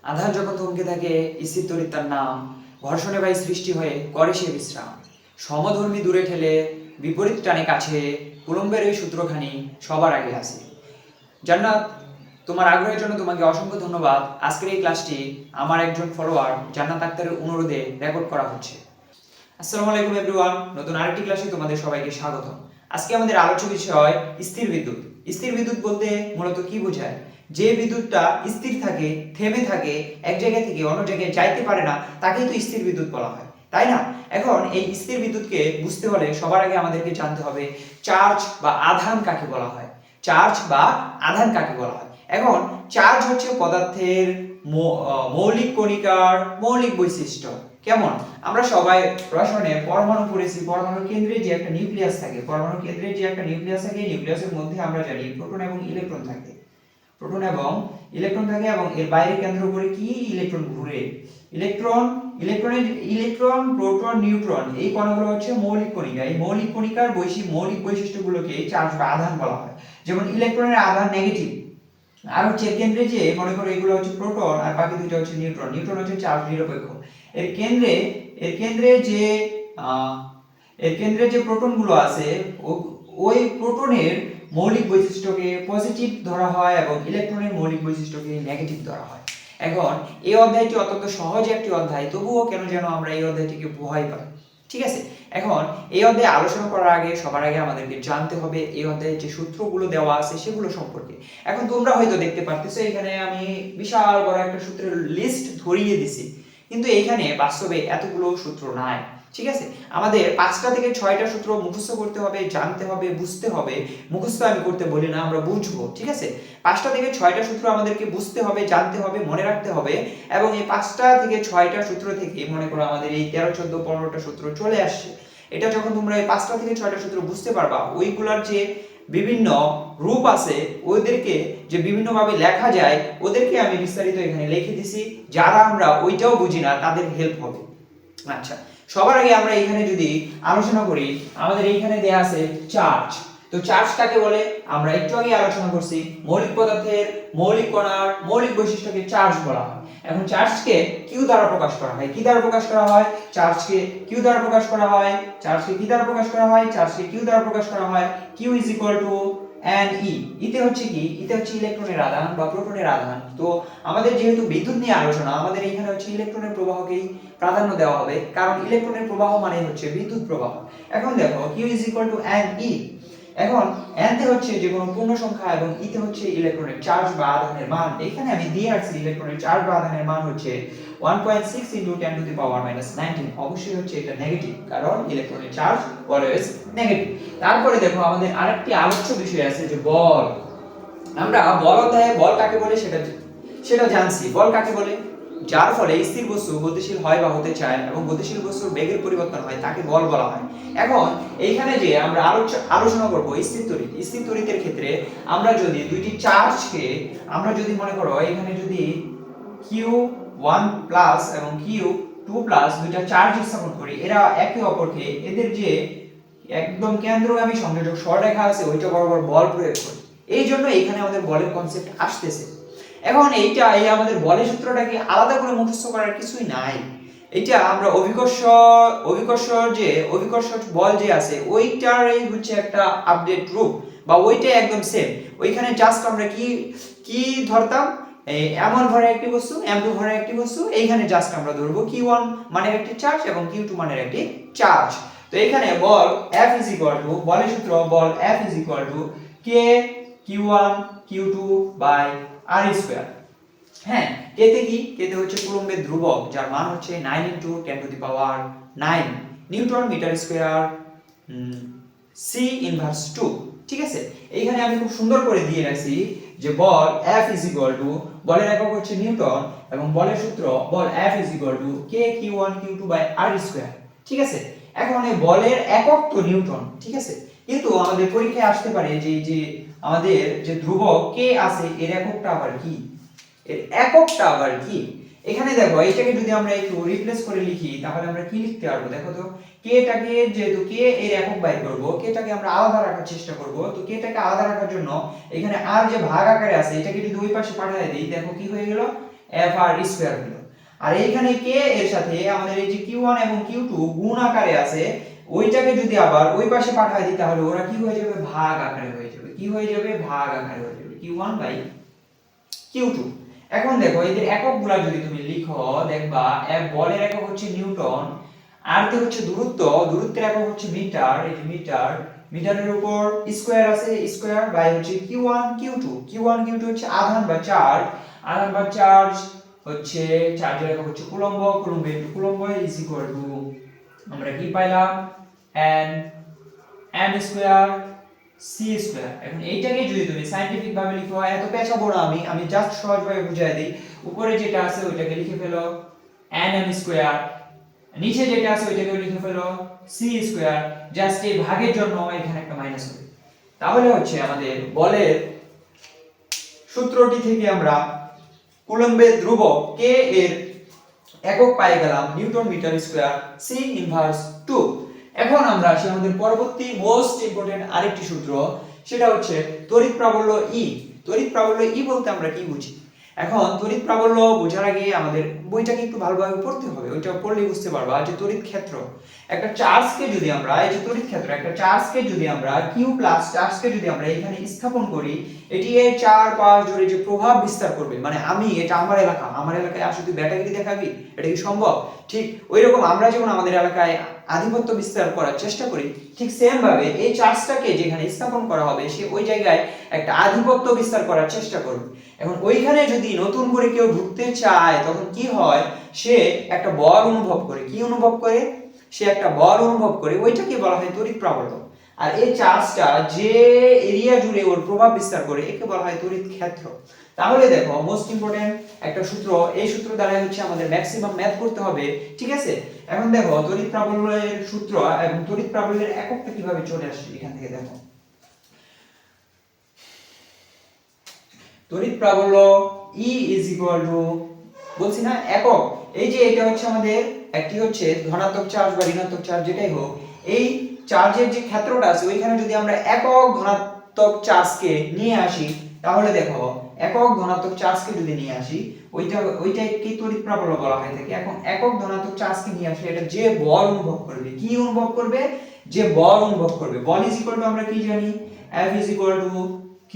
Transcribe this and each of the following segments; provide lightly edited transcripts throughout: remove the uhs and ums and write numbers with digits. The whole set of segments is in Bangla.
আধান যখন থমকে থাকে স্থির তড়িৎ তার নাম, ঘর্ষণে বায়ু সৃষ্টি হয়ে করে সে বিশ্রাম। সমধর্মী দূরে ঠেলে বিপরীত টানে কাছে, কুলম্বের এই সূত্রখানি সবার আগে আসে। জান্নাত, তোমার আগ্রহের জন্য তোমাকে অসংখ্য ধন্যবাদ। আজকের এই ক্লাসটি আমার একজন ফলোয়ার জান্নাত আক্তারের অনুরোধে রেকর্ড করা হচ্ছে। আসসালামু আলাইকুম এভরিওয়ান, নতুন আরেকটি ক্লাসে তোমাদের সবাইকে স্বাগত। আজকে আমাদের আলোচ্য বিষয় স্থির বিদ্যুৎ। স্থির বিদ্যুৎ বলতে মূলত কি বোঝায়? যে বিদ্যুৎটা স্থির থাকে, থেমে থাকে, এক জায়গা থেকে অন্য জায়গায় যাইতে পারে না, তাকেই তো স্থির বিদ্যুৎ বলা হয়, তাই না? এখন এই স্থির বিদ্যুৎকে বুঝতে হলে সবার আগে আমাদেরকে জানতে হবে চার্জ বা আধান কাকে বলা হয়। চার্জ বা আধান কাকে বলা হয়? এখন চার্জ হচ্ছে পদার্থের মৌলিক কণিকার মৌলিক বৈশিষ্ট্য। কেমন? আমরা সবাই রসায়নে পরমাণু পড়েছি। পরমাণুর কেন্দ্রে যে একটা নিউক্লিয়াস থাকে, পরমাণুর কেন্দ্রে যে একটা নিউক্লিয়াস থাকে, নিউক্লিয়াসের মধ্যে আমরা জানি প্রোটন এবং ইলেকট্রন থাকে। প্রোটন এবং ইলেকট্রন থাকে এবং এর বাইরে কেন্দ্র করে কি ইলেকট্রন ঘুরে। ইলেকট্রন, প্রোটন, নিউট্রন এই কণাগুলো হচ্ছে মৌলিক কণিকা। এই মৌলিক কণিকার মৌলিক বৈশিষ্ট্যগুলোকে চার্জ বা আধান বলা হয়। যেমন ইলেকট্রনের আধান নেগেটিভ। আর হচ্ছে কেন্দ্রে যে মনে করো এগুলো হচ্ছে প্রোটন আর বাকি দুটো হচ্ছে নিউট্রন। নিউট্রন হচ্ছে চার্জ নিরপেক্ষ। এর কেন্দ্রে এর কেন্দ্রে যে আহ, এর কেন্দ্রে যে প্রোটনগুলো আছে ওই প্রোটনের মৌলিক বৈশিষ্ট্যকে পজিটিভ ধরা হয় এবং ইলেকট্রনের মৌলিক বৈশিষ্ট্যকে নেগেটিভ ধরা হয়। এখন এই অধ্যায়টি অত্যন্ত সহজ একটি অধ্যায়, তবুও কেন যেন আমরা এই অধ্যায়টিকে ভয় পাই। ঠিক আছে, এখন এই অধ্যায়ে আলোচনা করার আগে সবার আগে আমাদেরকে জানতে হবে এই অধ্যায়ে যে সূত্রগুলো দেওয়া আছে সেগুলো সম্পর্কে। এখন তোমরা হয়তো দেখতে পারতেছো এখানে আমি বিশাল বড় একটা সূত্রের লিস্ট ধরিয়ে দিছি, কিন্তু এইখানে বাস্তবে এতগুলো সূত্র নাই। ঠিক আছে, আমাদের 5টা থেকে 6টা সূত্র মুখস্থ করতে হবে, জানতে হবে, বুঝতে হবে। মুখস্থ আমি করতে বলি না, আমরা বুঝবো। ঠিক আছে, 5টা থেকে 6টা সূত্র আমাদেরকে বুঝতে হবে, জানতে হবে, মনে রাখতে হবে। এবং এই 5টা থেকে 6টা সূত্র থেকে মনে করো আমাদের এই 13, 14, 15টা সূত্র চলে আসছে। এটা যখন তোমরা এই 5টা থেকে 6টা সূত্র বুঝতে পারবা, ওইগুলার যে বিভিন্ন রূপ আছে ওদেরকে যে বিভিন্ন ভাবে লেখা যায় ওদেরকে আমি বিস্তারিত এখানে লিখে দিছি। যারা আমরা ওইটাও বুঝি না তাদের হেল্প হবে। আচ্ছা, সবার আগে আমরা এখানে যদি আলোচনা করি, আমাদের এইখানে দেয়া আছে চার্জ। তো চার্জ কাকে বলে আমরা একটু আগে আলোচনা করছি। মৌলিক পদার্থের মৌলিক কণার মৌলিক বৈশিষ্ট্যকে চার্জ বলা হয়। এখন চার্জকে কিউ দ্বারা প্রকাশ করা হয়। কি দ্বারা প্রকাশ করা হয়? চার্জকে কিউ দ্বারা প্রকাশ করা হয়। চার্জকে কি দ্বারা প্রকাশ করা হয়? চার্জকে কিউ দ্বারা প্রকাশ করা হয়। Q is equal to N E. ইতে হচ্ছে কি? ইতে হচ্ছে ইলেকট্রনের আধান বা প্রোটনের আধান। তো আমাদের যেহেতু বিদ্যুৎ নিয়ে আলোচনা, আমাদের এখানে হচ্ছে ইলেকট্রনের প্রবাহকেই প্রাধান্য দেওয়া হবে, কারণ ইলেকট্রনের প্রবাহ মানে হচ্ছে বিদ্যুৎ প্রবাহ। এখন দেখো Q is equal to N E. এখন এন তে হচ্ছে যে কোনো পূর্ণ সংখ্যা এবং ই তে হচ্ছে ইলেকট্রনের চার্জ বা আধানের মান। এখানে আমি দিয়ে রাখছি ইলেকট্রনের চার্জ বা আধানের মান হচ্ছে 1.6 × 10⁻⁹ অবশ্যই হচ্ছে এটা নেগেটিভ, কারণ ইলেকট্রনের চার্জ অলওয়েজ নেগেটিভ। তারপরে দেখো আমাদের আরেকটি আলোচ্য বিষয় আছে যে বল। আমরা বল অধ্যায়ে বল কাকে বলে সেটা জানছি। বল কাকে বলে? যার ফলে স্থির বস্তু গতিশীল হয় বা হতে চায় এবং গতিশীল বস্তুর বেগের পরিবর্তন হয় তাকে বল বলা হয়। এখন এইখানে যে আমরা আলোচনা করব স্থির তড়িৎ। স্থির তড়িতের ক্ষেত্রে আমরা যদি দুইটি চার্জকে আমরা যদি মনে করো এখানে যদি Q1+ এবং Q2+ দুইটা চার্জ স্থাপন করি, এরা একে অপরকে এদের যে একদম কেন্দ্রগামী সংযোজক সরলরেখা আছে ওইটা বরাবর বল প্রয়োগ করি। এই জন্য এখানে আমাদের বলের কনসেপ্ট আসতেছে। এখন এই আমাদের বলের সূত্রটাকে আলাদা করে মুখস্থ করার কিছুই নাই। এটা আমরা অভিকর্ষ বল যে আছে ওইটারই হচ্ছে একটা আপডেট রূপ বা ওইটাই একদম সেম। ওইখানে জাস্ট আমরা কি ধরতাম, m1 ভরের একটি বস্তু, m2 ভরের একটি বস্তু, এইখানে জাস্ট আমরা ধরবো q1 মানের একটি চার্জ এবং q2 মানের একটি চার্জ। তো এখানে বল F is equal to, বলের সূত্র বল F is equal to k q1 q2 by r square। হ্যাঁ, কে তে কি? কে তে হচ্ছে কুলম্বের ধ্রুবক যার মান হচ্ছে 9 × 10⁻৯ newton metre square c inverse 2। ঠিক আছে, এইখানে আমি খুব সুন্দর করে দিয়ে রাখছি যে বল F is equal to, বলের একক হচ্ছে নিউটন এবং বলের সূত্র বল F is equal to k q1 q2 by r square। ঠিক আছে, এখন এই বলের একক তো নিউটন। ঠিক আছে, কিন্তু আমাদের পরীক্ষায় আসতে পারে যে আমাদের যে ধ্রুবক k আছে এর এককটা আবার কি? এখানে দেখো এটাকে যদি আমরা একটু রিপ্লেস করে লিখি তাহলে আমরা কি লিখতে পারবো? দেখো তো, k টাকে যেহেতু k এর একক বাইর করব, k টাকে আমরা আলাদা রাখার চেষ্টা করব। তো k টাকে আলাদা রাখার জন্য এখানে r যে ভাগ আকারে আছে এটাকে যদি ওই পাশে পাঠিয়ে দেই, দেখো কি হয়ে গেল, এফ আর স্কয়ার হলো। আর এইখানে কে এর সাথে আমাদের এই যে Q1 এবং Q2 গুণ আকারে আছে, ওইটাকে যদি আবার ওই পাশে পাঠিয়ে দিই তাহলে ওরা কি হয়ে যাবে, ভাগ আকারে হয়ে যাবে। কি হয়ে যাবে, ভাগ আকারে হয়ে যাবে, Q1 বাই Q2। এখন দেখো এদের এককগুলা যদি তুমি লিখো দেখবা বলের একক হচ্ছে নিউটন, আর তে হচ্ছে দূরত্ব, দূরত্বের একক হচ্ছে মিটার, এই যে মিটার, মিটারের উপর স্কয়ার আছে, স্কয়ার বাই হচ্ছে Q1 Q2, Q1 Q2 হচ্ছে আধান বা চার্জ, আধান বা চার্জ হচ্ছে চার্জের একক হচ্ছে coulomb, coulomb into coulomb is equal to আমরা কি পাইলাম n m square c square. এখন এইটাকে যদি তুমি সায়েন্টিফিক ভাবে লিখো, এত পেঁচাবো না আমি জাস্ট সহজভাবে বুঝিয়ে দিই। উপরে যেটা আছে ওইটাকে লিখে ফেলো nm স্কয়ার, নিচে যেটা আছে ওইটাকে লিখে ফেলো c স্কয়ার, জাস্ট এই ভাগের জন্য এখানে একটা মাইনাস হবে। তাহলে হচ্ছে আমাদের বলের সূত্রটি থেকে আমরা কুলম্বের ধ্রুবক k এর একক পেয়ে গেলাম newton metre square c inverse 2। এখন আমরা আসি আমাদের পরবর্তী মোস্ট ইম্পর্টেন্ট আরেকটি সূত্র, সেটা হচ্ছে তড়িৎ প্রাবল্য E। তড়িৎ প্রাবল্য E বলতে আমরা কি বুঝি? এখন তড়িৎ প্রাবল্য বোঝার আগে আমাদের বইটাকে একটু ভালোভাবে পড়তে হবে, ওইটা পড়লেই বুঝতে পারবা যে তড়িৎ ক্ষেত্র, একটা চার্জকে যদি আমরা, এই যে তড়িৎ ক্ষেত্র, একটা চার্জকে যদি আমরা Q প্লাস চার্জকে যদি আমরা এখানে স্থাপন করি, এটি এর চারপাশ জুড়ে যে প্রভাব বিস্তার করবে, মানে আমি এটা আমার এলাকা, আমার এলাকায় আসলে তুই ব্যাটাগিরি দেখাবি, এটা কি সম্ভব? ঠিক ওইরকম আমরা যেমন আমাদের এলাকায় আধিপত্য বিস্তার করার চেষ্টা করি, ঠিক সেম ভাবে এই চার্জটাকে যেখানে স্থাপন করা হবে সে ওই জায়গায় একটা আধিপত্য বিস্তার করার চেষ্টা করবে। এখন ওইখানে যদি নতুন করে কেউ ঢুকতে চায় তখন কি হয়, সে একটা বল অনুভব করে। কি অনুভব করে? সে একটা বল অনুভব করে, ওইটাকে বলা হয় তড়িৎ প্রাবল্য। আর এই চার্জটা যে এরিয়া জুড়ে ওর প্রভাব বিস্তার করে একে বলা হয় তড়িৎ ক্ষেত্র। তাহলে দেখো মোস্ট ইম্পর্টেন্ট একটা সূত্র, এই সূত্র দ্বারা হচ্ছে আমাদের ম্যাক্সিমাম ম্যাথ করতে হবে, ঠিক আছে? এখন দেখো তড়িৎ প্রাবল্যের সূত্র এবং তড়িৎ প্রাবল্যের এককটা কিভাবে চলে আসছে এখান থেকে দেখো। তড়িৎ প্রাবল্য E is equal to, বলছি না একক, এই যে এটা হচ্ছে আমাদের একটি হচ্ছে ধনাত্মক চার্জ বা ঋণাত্মক চার্জ যেটাই হোক, এই চার্জের যে ক্ষেত্রটা আছে ওইখানে যদি আমরা একক ধনাত্মক চার্জকে নিয়ে আসি তাহলে দেখো একক ধনাত্মক চার্জকে যদি নিয়ে আসি ওইটাই কি তড়িৎ প্রাবল্য বলা হয় থাকে। এখন একক ধনাত্মক চার্জকে নিয়ে আসলে এটা যে বল অনুভব করবে, কি অনুভব করবে, যে বল অনুভব করবে। বল ইজ ইকুয়াল টু আমরা কি জানি, F is equal to K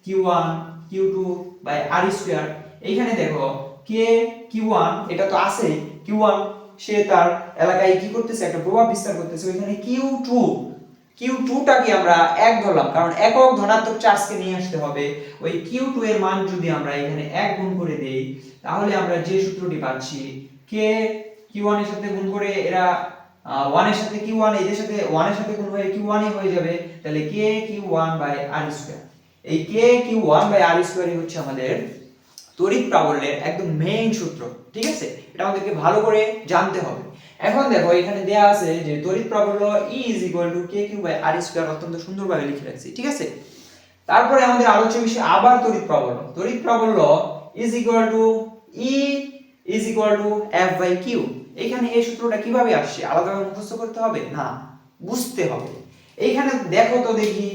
Q1 Q2 by R square. এইখানে দেখো K Q1 এটা তো আছে, Q1 সে তার এলাকায় কি করতেছে, একটা প্রভাব বিস্তার করতেছে, ওইখানে Q2 টাকে আমরা এক ধরলাম কারণ একক ধনাত্মক চার্জকে নিয়ে আসতে হবে। ওই Q2 এর মান যদি আমরা এখানে 1 গুণ করে দেই তাহলে আমরা যে সূত্রটি পাচ্ছি, K Q1 এর সাথে গুণ করে এরা 1 এর সাথে Q1, এর সাথে 1 এর সাথে গুণ হয়ে Q1 ই হয়ে যাবে, তাহলে K Q1 by R square. এই K Q1 বাই R স্কয়ারই হচ্ছে আমাদের তড়িৎ প্রাবল্যের একদম মেইন সূত্র, ঠিক আছে? এটা আমাদেরকে ভালো করে জানতে হবে। এখন দেখো এখানে দেয়া আছে যে তড়িৎ প্রাবল্য E is equal to KQ by R square, অত্যন্ত সুন্দরভাবে লিখে রাখছি, ঠিক আছে? তারপরে আমাদের আলোচ্য বিষয় আবার তড়িৎ প্রাবল্য। তড়িৎ প্রাবল্য is equal to E is equal to F by Q। এখানে এই সূত্রটা কিভাবে আসছে, আলাদাভাবে মুখস্থ করতে হবে না, বুঝতে হবে। এইখানে দেখো তো দেখি,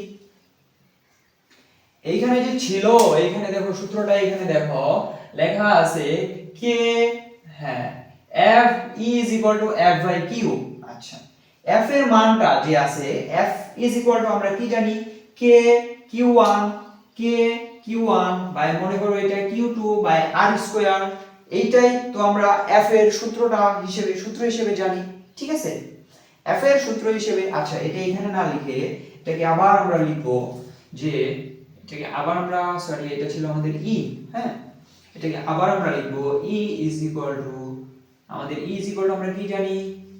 এইখানে যে ছিল, এইখানে দেখো সূত্রটা, এখানে দেখো লেখা আছে K, হ্যাঁ, F E is equal to F by Q। আচ্ছা, F এর মানটা যে আছে, F is equal to আমরা কি জানি, K Q1 বাই মনে করো এটা Q2 বাই R স্কয়ার। এইটাই তো আমরা F এর সূত্রটা হিসেবে, সূত্র হিসেবে জানি, ঠিক আছে? F এর সূত্র হিসেবে, আচ্ছা এটা এখানে না লিখে এটাকে আবার আমরা লিখবো যে, এটাকে আবার আমরা, সরি এটা ছিল আমাদের E, হ্যাঁ, এটাকে আবার আমরা লিখবো E is equal to, আমাদের E is equal to আমরা কি জানি,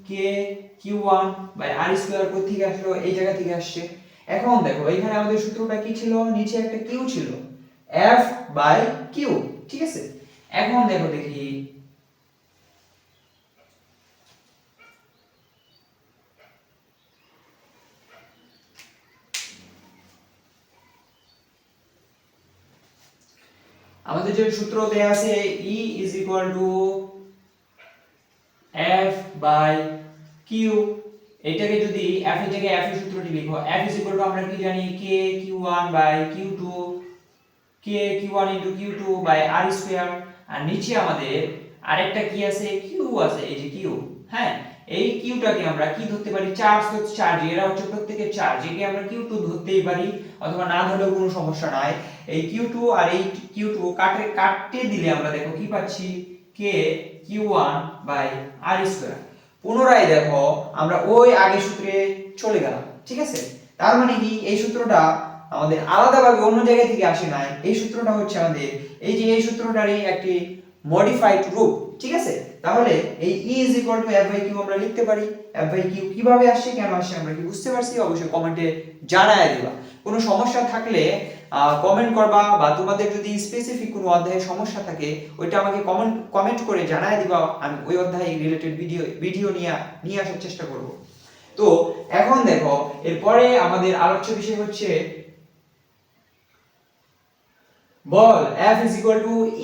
K Q1 by R square. কোথা থেকে আসলো, এই জায়গা থেকে আসছে। এখন দেখো এখানে আমাদের সূত্রটা কি ছিল, নিচে একটা Q ছিল, F বাই Q, ঠিক আছে? এখন দেখো দেখি, আমাদের যে সূত্র দেয়া আছে E is equal to F by Q, এটাকে যদি F এর জায়গায় F এর সূত্রটি লিখো, F is equal to আমরা কি জানি, K Q1 by Q2 কে q1 into q2 by r square. আর নিচে আমাদের আরেকটা কি আছে, কিউ আছে, এই যে কিউ। হ্যাঁ, এই কিউটাকে আমরা কি ধরতে পারি, চার্জ। তো চার্জ এরা হচ্ছে প্রত্যেকে চার্জ, একে আমরা কিউ2 ধরতেই পারি, অথবা না ধরলেও কোনো সমস্যা নাই। এই কিউ2 আর এই কিউ2 কাটতে দিলে আমরা দেখো কি পাচ্ছি, কে কিউ1 বাই আর স্কয়ার। পুনরায় দেখো আমরা ওই আগের সূত্রে চলে গেলাম, ঠিক আছে। তার মানে কি, এই সূত্রটা আমাদের আলাদাভাবে অন্য জায়গা থেকে আসে নাই, এই সূত্রটা হচ্ছে আমাদের এই যে এই সূত্রটারই একটি মডিফাইড রূপ, ঠিক আছে। তাহলে এই E F/Q আমরা লিখতে পারি। F/Q কিভাবে আসছে, কেন আসছে, আমরা কি বুঝতে পারছি? অবশ্যই কমেন্টে জানায় দিবা। কোনো সমস্যা থাকলে কমেন্ট করবা, বা তোমাদের যদি স্পেসিফিক কোনো অধ্যায়ে সমস্যা থাকে ওইটা আমাকে কমেন্ট করে জানায় দিবা, আমি ওই অধ্যায় রিলেটেড ভিডিও নিয়ে আসার চেষ্টা করব। তো এখন দেখো, এরপরে আমাদের আলোচ্য বিষয় হচ্ছে বল F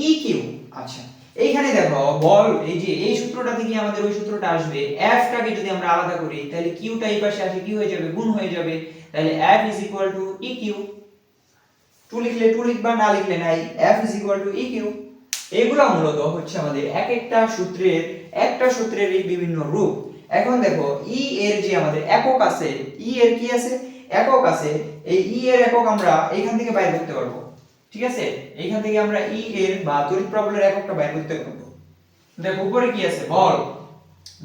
eq। আচ্ছা, এইখানে দেখো বল, এই যে এই সূত্রটা থেকে আমাদের ওই সূত্রটা আসবে, F টাকে যদি আমরা আলাদা করি তাহলে Q টা এই পাশে আসে কি হয়ে যাবে, গুণ হয়ে যাবে। তাহলে F eq, 2 লিখলে 2 লিখবা, না লিখলে নাই। F eq। এগুলো মূলত হচ্ছে আমাদের একটা সূত্রের এই বিভিন্ন রূপ। এখন দেখো E এর যে আমাদের একক আছে, E এর কি আছে, একক আছে। এই E এর একক আমরা এইখান থেকে বাইর করতে পারবো, ঠিক আছে। এইখান থেকে আমরা E এর বা তড়িৎ প্রবলের এককটা বাইর করতে পারবো। দেখো উপরে কি আছে, বল।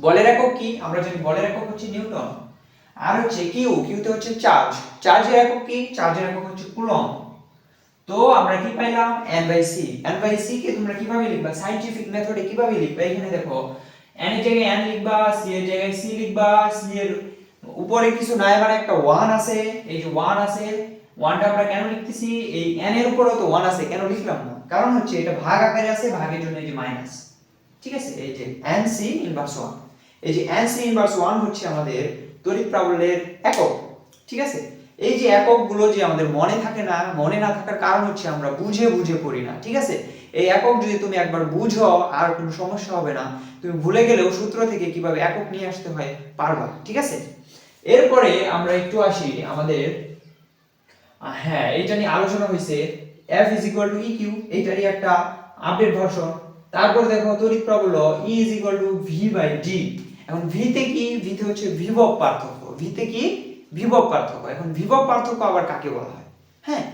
বলের একক কি, আমরা জানি বলের একক হচ্ছে নিউটন। আর হচ্ছে কিউ, কিউতে হচ্ছে চার্জ। চার্জের একক কি, চার্জের একক হচ্ছে কুলম্ব। তো আমরা কি পাইলাম, n/c। n/c কে তোমরা কিভাবে লিখবা, সায়েন্টিফিক মেথডে কিভাবে লিখবা, এখানে দেখো n এর জায়গায় n লিখবা, c এর জায়গায় c লিখবা। c এর উপরে কিছু নাই, মানে একটা 1 আছে, এই যে 1 আছে, 1টা আমরা কেন লিখতেছি, এই n এর উপরেও তো 1 আছে, কেন লিখলাম না, কারণ হচ্ছে এটা ভাগ আকারে আছে, ভাগের জন্য এই যে মাইনাস, ঠিক আছে। এই যে nc ইনভার্স 1, এই যে nc ইনভার্স 1 হচ্ছে আমাদের তড়িৎ প্রাবল্যের একক, ঠিক আছে। এই যে এককগুলো যে আমাদের মনে থাকে না, মনে না থাকার কারণ হচ্ছে আমরা বুঝে পড়ি না, ঠিক আছে। এই একক যদি তুমি একবার বুঝো আর কোনো সমস্যা হবে না, তুমি ভুলে গেলেও সূত্র থেকে কিভাবে একক নিয়ে আসতে হয় পারবা, ঠিক আছে। এরপরে আমরা একটু আসি আমাদের, হ্যাঁ এইটা নিয়ে আলোচনা হয়েছে, F eq, এইটারই একটা আপডেট ভার্সন। তারপর দেখো তড়িৎ প্রবল্য E v/d। এখন v তে কি, v তে হচ্ছে বিভব পার্থক্য, v তে কি, বিভব পার্থক্য। এখন বিভব পার্থক্য আবার কাকে বলা হয়? হ্যাঁ,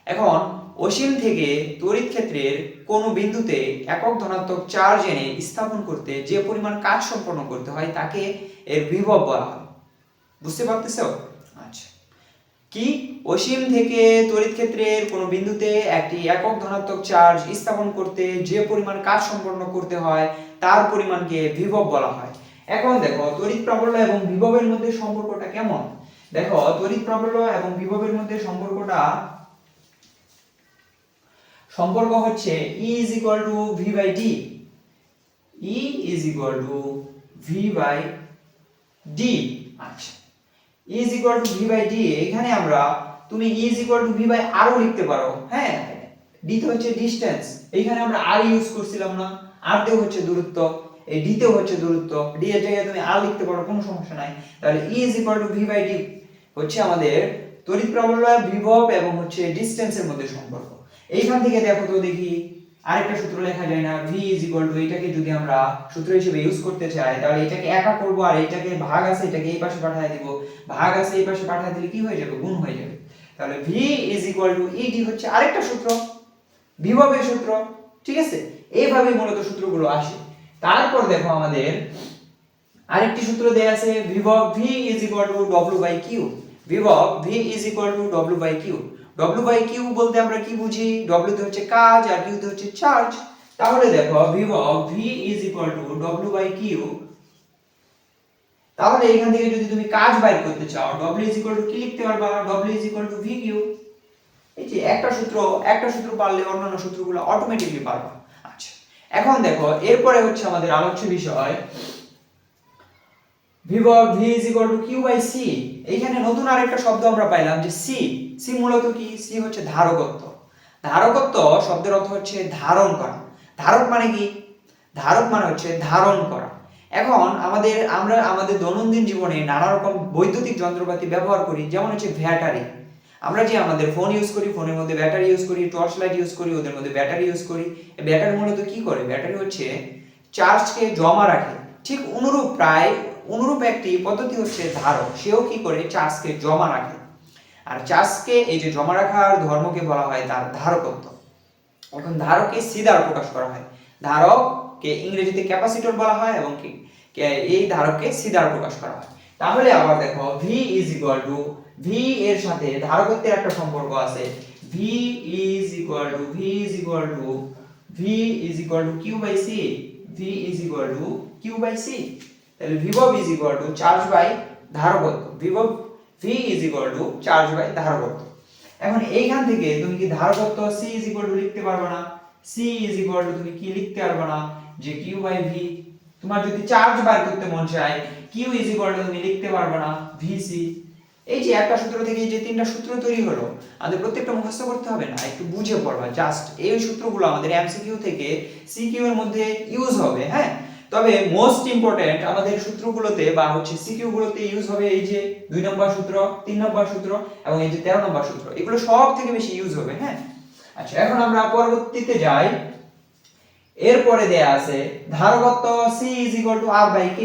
এখন অসীম থেকে তড়িৎ ক্ষেত্রের কোন বিন্দুতে একক ধনাত্মক চার্জ এনে স্থাপন করতে যে পরিমাণ কাজ সম্পন্ন করতে হয় তাকে এর বিভব বলা হয়। বুঝতে পারতেছো? আচ্ছা, কি, অসীম থেকে তড়িৎ ক্ষেত্রের কোন বিন্দুতে একটি একক ধনাত্মক চার্জ স্থাপন করতে যে পরিমাণ কাজ সম্পন্ন করতে হয় তার পরিমাণকে বিভব বলা হয়। এখন দেখো তড়িৎ প্রাবল্য এবং বিভবের মধ্যে সম্পর্কটা কেমন। দেখো তড়িৎ প্রাবল্য এবং বিভবের মধ্যে সম্পর্ক হচ্ছে E v/d। E v/d। আচ্ছা, E v/d, এখানে আমরা তুমি E v/r ও লিখতে পারো। হ্যাঁ, d তো হচ্ছে ডিসটেন্স, এইখানে আমরা r ইউজ করছিলাম না, r তেও হচ্ছে দূরত্ব, এই d তেও হচ্ছে দূরত্ব, d এর জায়গায় তুমি r লিখতে পারো, কোনো সমস্যা নাই। তাহলে E v/d হচ্ছে আমাদের তড়িৎ প্রাবল্য, বিভব এবং হচ্ছে ডিসটেন্সের মধ্যে সম্পর্ক। এইখান থেকে দেখো তো দেখি আরেকটা সূত্র লেখা যায় না, v এটাকে যদি আমরা সূত্র হিসেবে ইউজ করতে চাই তাহলে এটাকে একা করব, আর এটাকে ভাগ আছে এটাকে এই পাশে পাঠিয়ে দিব, ভাগ আছে এই পাশে পাঠিয়ে দিলে কি হয়ে যাবে, গুণ হয়ে যাবে। তাহলে v ed হচ্ছে আরেকটা সূত্র, বিভবের সূত্র, ঠিক আছে। এইভাবে মূলত সূত্রগুলো আসে। তারপর দেখো আমাদের আরেকটি সূত্র দেয়া আছে, বিভব v w/q। বিভব v w/q। w/q বলতে আমরা কি বুঝি, w তে হচ্ছে কাজ আর q তে হচ্ছে চার্জ। তাহলে দেখো বিভব v w/q, তাহলে এখান থেকে যদি তুমি কাজ বাইর করতে চাও w কি লিখতে পারবা, w vq। এই যে একটা সূত্র পারলে অন্যান্য সূত্রগুলো অটোমেটিক্যালি পারবা। আচ্ছা, এখন দেখো এরপরে হচ্ছে আমাদের আলোচ্য বিষয় বিভব v q/c। এইখানে নতুন আরেকটা শব্দ আমরা পাইলাম যে c মূলত কি, c হচ্ছে ধারকত্ব। ধারকত্ব শব্দের অর্থ হচ্ছে ধারণ করা। ধারক মানে কি, ধারক মানে হচ্ছে ধারণ করা। এখন আমরা আমাদের দৈনন্দিন জীবনে নানা রকম বৈদ্যুতিক যন্ত্রপাতি ব্যবহার করি, যেমন হচ্ছে ব্যাটারি। আমরা যে আমাদের ফোন ইউজ করি, ফোনের মধ্যে ব্যাটারি ইউজ করি, টর্চ লাইট ইউজ করি, ওদের মধ্যে ব্যাটারি ইউজ করি। এই ব্যাটারি মূলত কি করে? ব্যাটারি হচ্ছে চার্জকে জমা রাখে। ঠিক অনুরূপ একটি পদ্ধতি হচ্ছে ধারক, সেও কি করে? চার্জকে জমা রাখে। আর চার্জকে এই যে জমা রাখার ধর্মকে বলা হয় তার ধারকত্ব। এখন ধারককে সি দ্বারা প্রকাশ করা হয়। ধারককে ইংরেজিতে ক্যাপাসিটর বলা হয় এবং এই ধারককে সি দ্বারা প্রকাশ করা হয়। তাহলে আবার দেখো V is equal to, V এর সাথে ধারকত্বের একটা সম্পর্ক আছে। V is equal to Q by C. V is equal to Q by C. তাহলে বিভব is equal to charge by ধারকত্ব। V is equal to charge by ধারকত্ব। এখন এইখান থেকে তুমি কি ধারকত্ব সি ইজ ইকুয়াল টু লিখতে পারবে না? সি ইজ ইকুয়াল টু তুমি কি লিখতে পারবে না? যে কিউ বাই ভি। তোমার যদি চার্জ বার করতে মন চায়, কিউ ইজ ইকুয়াল টু তুমি লিখতে পারবে না ভিসি। এই যে একটা সূত্র থেকে যে তিনটা সূত্র তৈরি হলো, আমাদের প্রত্যেকটা মুখস্থ করতে হবে না, একটু বুঝে পড়বা জাস্ট। এই সূত্রগুলো আমাদের এমসিকিউ থেকে সিকিউ এর মধ্যে ইউজ হবে, হ্যাঁ। তবে মোস্ট ইম্পর্টেন্ট আমাদের সূত্রগুলোতে বা হচ্ছে সিকিউ গুলোতে ইউজ হবে এই যে 2 নম্বর সূত্র, 3 নম্বর সূত্র এবং এই যে 13 নম্বর সূত্র। এগুলো সব থেকে বেশি ইউজ হবে, হ্যাঁ। আচ্ছা, এখন আমরা পরবর্তীতে যাই। এরপরে দেয়া আছে ধারকত্ব C R/K।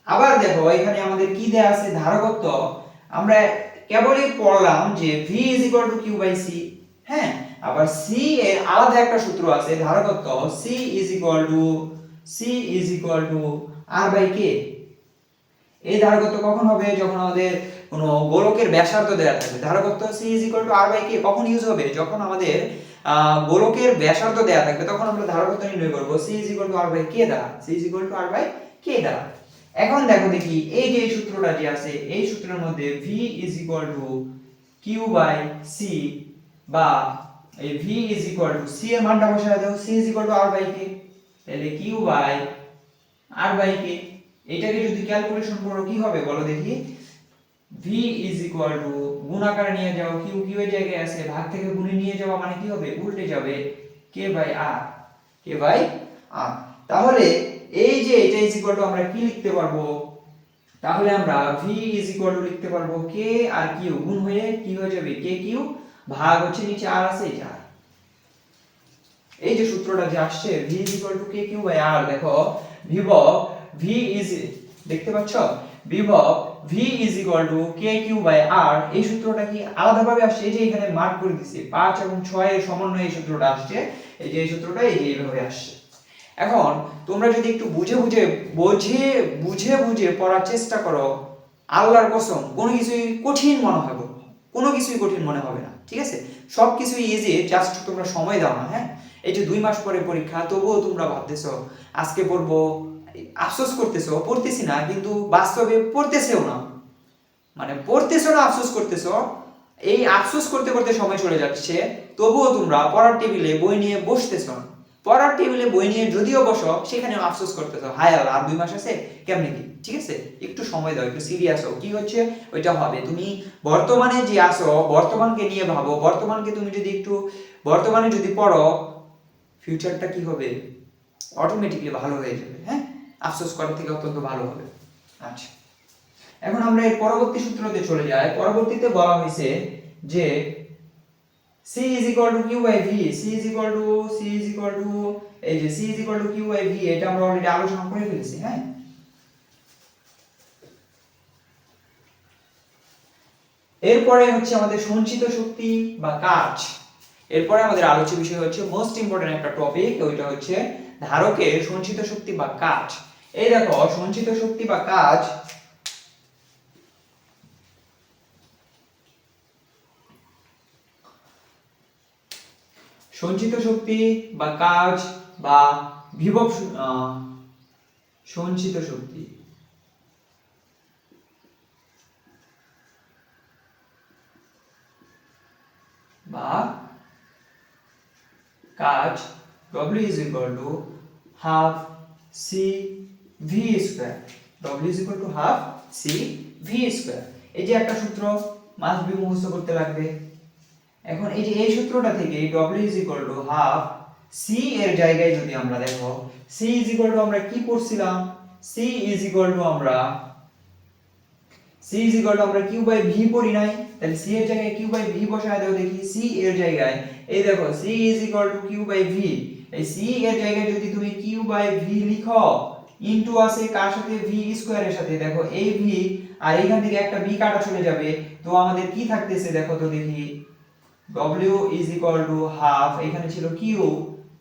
আবার দেখো এখানে আমাদের কি দেয়া আছে? ধারকত্ব আমরা কেবলই পড়লাম যে V Q/C, হ্যাঁ। আবার C এর আলাদা একটা সূত্র আছে ধারকত্ব C R/K। এই ধারকত্ব কখন হবে? যখন আমাদের কোনো গোলকের ব্যাসার্ধ দেওয়া থাকবে। ধারকত্ব C R/K কখন ইউজ হবে? যখন আমাদের গোলকের ব্যাসার্ধ দেওয়া থাকবে, তখন আমরা ধারকত্ব নির্ণয় করব C R/K দ্বারা। C R/K দ্বারা। এখন দেখো দেখি এই যে সূত্রটা যে আছে, এই সূত্রের মধ্যে V Q/C বা এই V C এর মানটা বসায় দাও। C R/K, তাহলে Q/R/K। এটাকে যদি ক্যালকুলেশন করো কি হবে বলো দেখি? V গুণাকারে নিয়ে যাও, Q এর জায়গায় আছে, ভাগ থেকে গুণে নিয়ে যাওয়া মানে কি হবে? উল্টে যাবে, K/R। তাহলে এই যে এটা আমরা কি লিখতে পারবো? তাহলে আমরা V লিখতে পারবো K আর Q গুণ হয়ে কি হয়ে যাবে? KQ ভাগ হচ্ছে নিচে R আছে, এই R। এই যে সূত্রটা যে আসছে V KQ/R, দেখো বিভব V দেখতে পাচ্ছ? বিভব V KQ/R, এই সূত্রটা কি আলাদাভাবে আসছে? এই যে এখানে মার্ক করে দিছি 5 এবং 6 এর সমন্বয়ে এই সূত্রটা আসছে। এই যে এই সূত্রটা এই যে এইভাবে আসছে। এখন তোমরা যদি একটু বুঝে বুঝে পড়ার চেষ্টা করো, আল্লাহর কসম কোনো কিছুই কঠিন মনে হবে না, ঠিক আছে? সবকিছু ইজি, জাস্ট তোমরা সময় দাও না, হ্যাঁ। এই যে 2 মাস পরে পরীক্ষা, তবুও তোমরা ভাবতেছো আজকে পড়বো, আফসোস করতেছো পড়তেছি না, কিন্তু বাস্তবে পড়তেছেও না, মানে পড়তেছো না, আফসোস করতেছো। এই আফসোস করতে করতে সময় চলে যাচ্ছে, তবুও তোমরা পড়ার টেবিলে বই নিয়ে বসতেছো না। পড়ার টেবিলে বই নিয়ে যদিও বসো, সেখানেও আফসোস করতেছো, হায় আল্লাহ আর 2 মাস আছে, কেমনে কি? ঠিক আছে, একটু সময় দাও, একটু সিরিয়াস হও। কি হচ্ছে ওইটা হবে। তুমি বর্তমানে যে আসো, বর্তমানকে নিয়ে ভাবো। বর্তমানকে তুমি যদি একটু বর্তমানে যদি পড়ো, ফিউচারটা কি হবে? অটোমেটিক্যালি ভালো হয়ে যাবে, হ্যাঁ। আফসোস করার থেকে অত্যন্ত ভালো হবে। আচ্ছা, এখন আমরা এর পরবর্তী সূত্রতে চলে যাই। পরবর্তীতে বলা হয়েছে যে C Q/V, এই যে C Q/V, এটা আমরা অলরেডি আলোচনা করে ফেলেছি, হ্যাঁ। এরপরে হচ্ছে আমাদের সঞ্চিত শক্তি বা কাজ। এরপরে আমাদের আলোচ্য বিষয় হচ্ছে মোস্ট ইম্পর্টেন্ট একটা টপিক, ওইটা হচ্ছে ধারকের সঞ্চিত শক্তি বা কাজ। এই দেখো সঞ্চিত শক্তি বা কাজ, সঞ্চিত শক্তি বা কাজ বা বিভব সঞ্চিত শক্তি বা কাজ W is equal to half CV square। W is equal to half CV square। এই যে একটা সূত্র মাস্ট বি মুখস্থ করতে লাগবে। এখন এই যে এই সূত্রটা থেকে W is equal to half C এর জায়গায় যদি আমরা দেখো, C is equal to আমরা কি পড়ছিলাম? C is equal to আমরা সি ইজ ইকুয়াল টু আমরা কিউ বাই ভি পড়ি নাই, তাহলে সি এর জায়গায় কিউ বাই ভি বসায় দাও দেখি। সি এর জায়গায় এই দেখো C is equal to Q by V, এই সি এর জায়গায় যদি তুমি কিউ বাই ভি লিখো ইনটু আছে কার সাথে, ভি স্কয়ারের সাথে, দেখো এই ভি আর এইখান থেকে একটা ভি কাটা চলে যাবে, তো আমাদের কি থাকতেছে দেখো তো দেখি, w is equal to half, এখানে ছিল কিউ,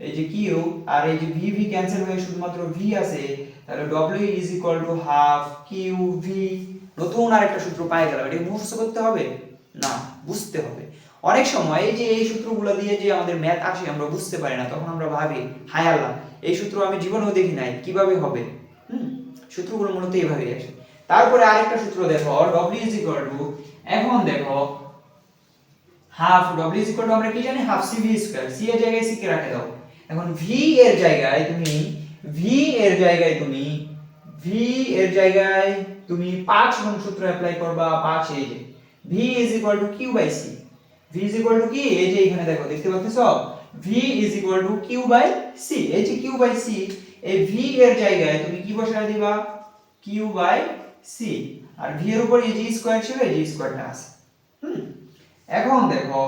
এই যে কিউ আর এই যে ভি ভি ক্যান্সেল হয়ে শুধুমাত্র ভি আছে, তাহলে w is equal to half Q V. নতুন আরেকটা সূত্র পাই গেলাম। এটা মুখস্থ করতে হবে না, বুঝতে হবে। অনেক সময় এই যে এই সূত্রগুলো দিয়ে যে আমাদের ম্যাথ আসে আমরা বুঝতে পারি না, তখন আমরা ভাবি হায় আল্লাহ এই সূত্র আমি জীবনেও দেখি নাই, কিভাবে হবে। সূত্রগুলো মূলত এইভাবেই আসে। তারপরে আরেকটা সূত্র দেখো w ইজ ইকুয়াল টু, এখন দেখো half w is equal to আমরা কি জানি, half c v square, c এর জায়গায় সি কে রেখে দাও। এখন ভি এর জায়গায় তুমি ভি এর জায়গায় তুমি ভি এর জায়গায় তুমি 5 নং সূত্র অ্যাপ্লাই করবা। 5 এই যে v is equal to Q by c, v is equal to কি, এই যে এখানে দেখো দেখতে পাচ্ছেছো v is equal to Q by c, এই যে কিউ বাই সি, এই v এর জায়গায় তুমি কি বসায় দিবা, কিউ বাই সি, আর v এর উপর এই যে স্কয়ার ছিল এই যে স্কয়ারটা আছে। এখন দেখো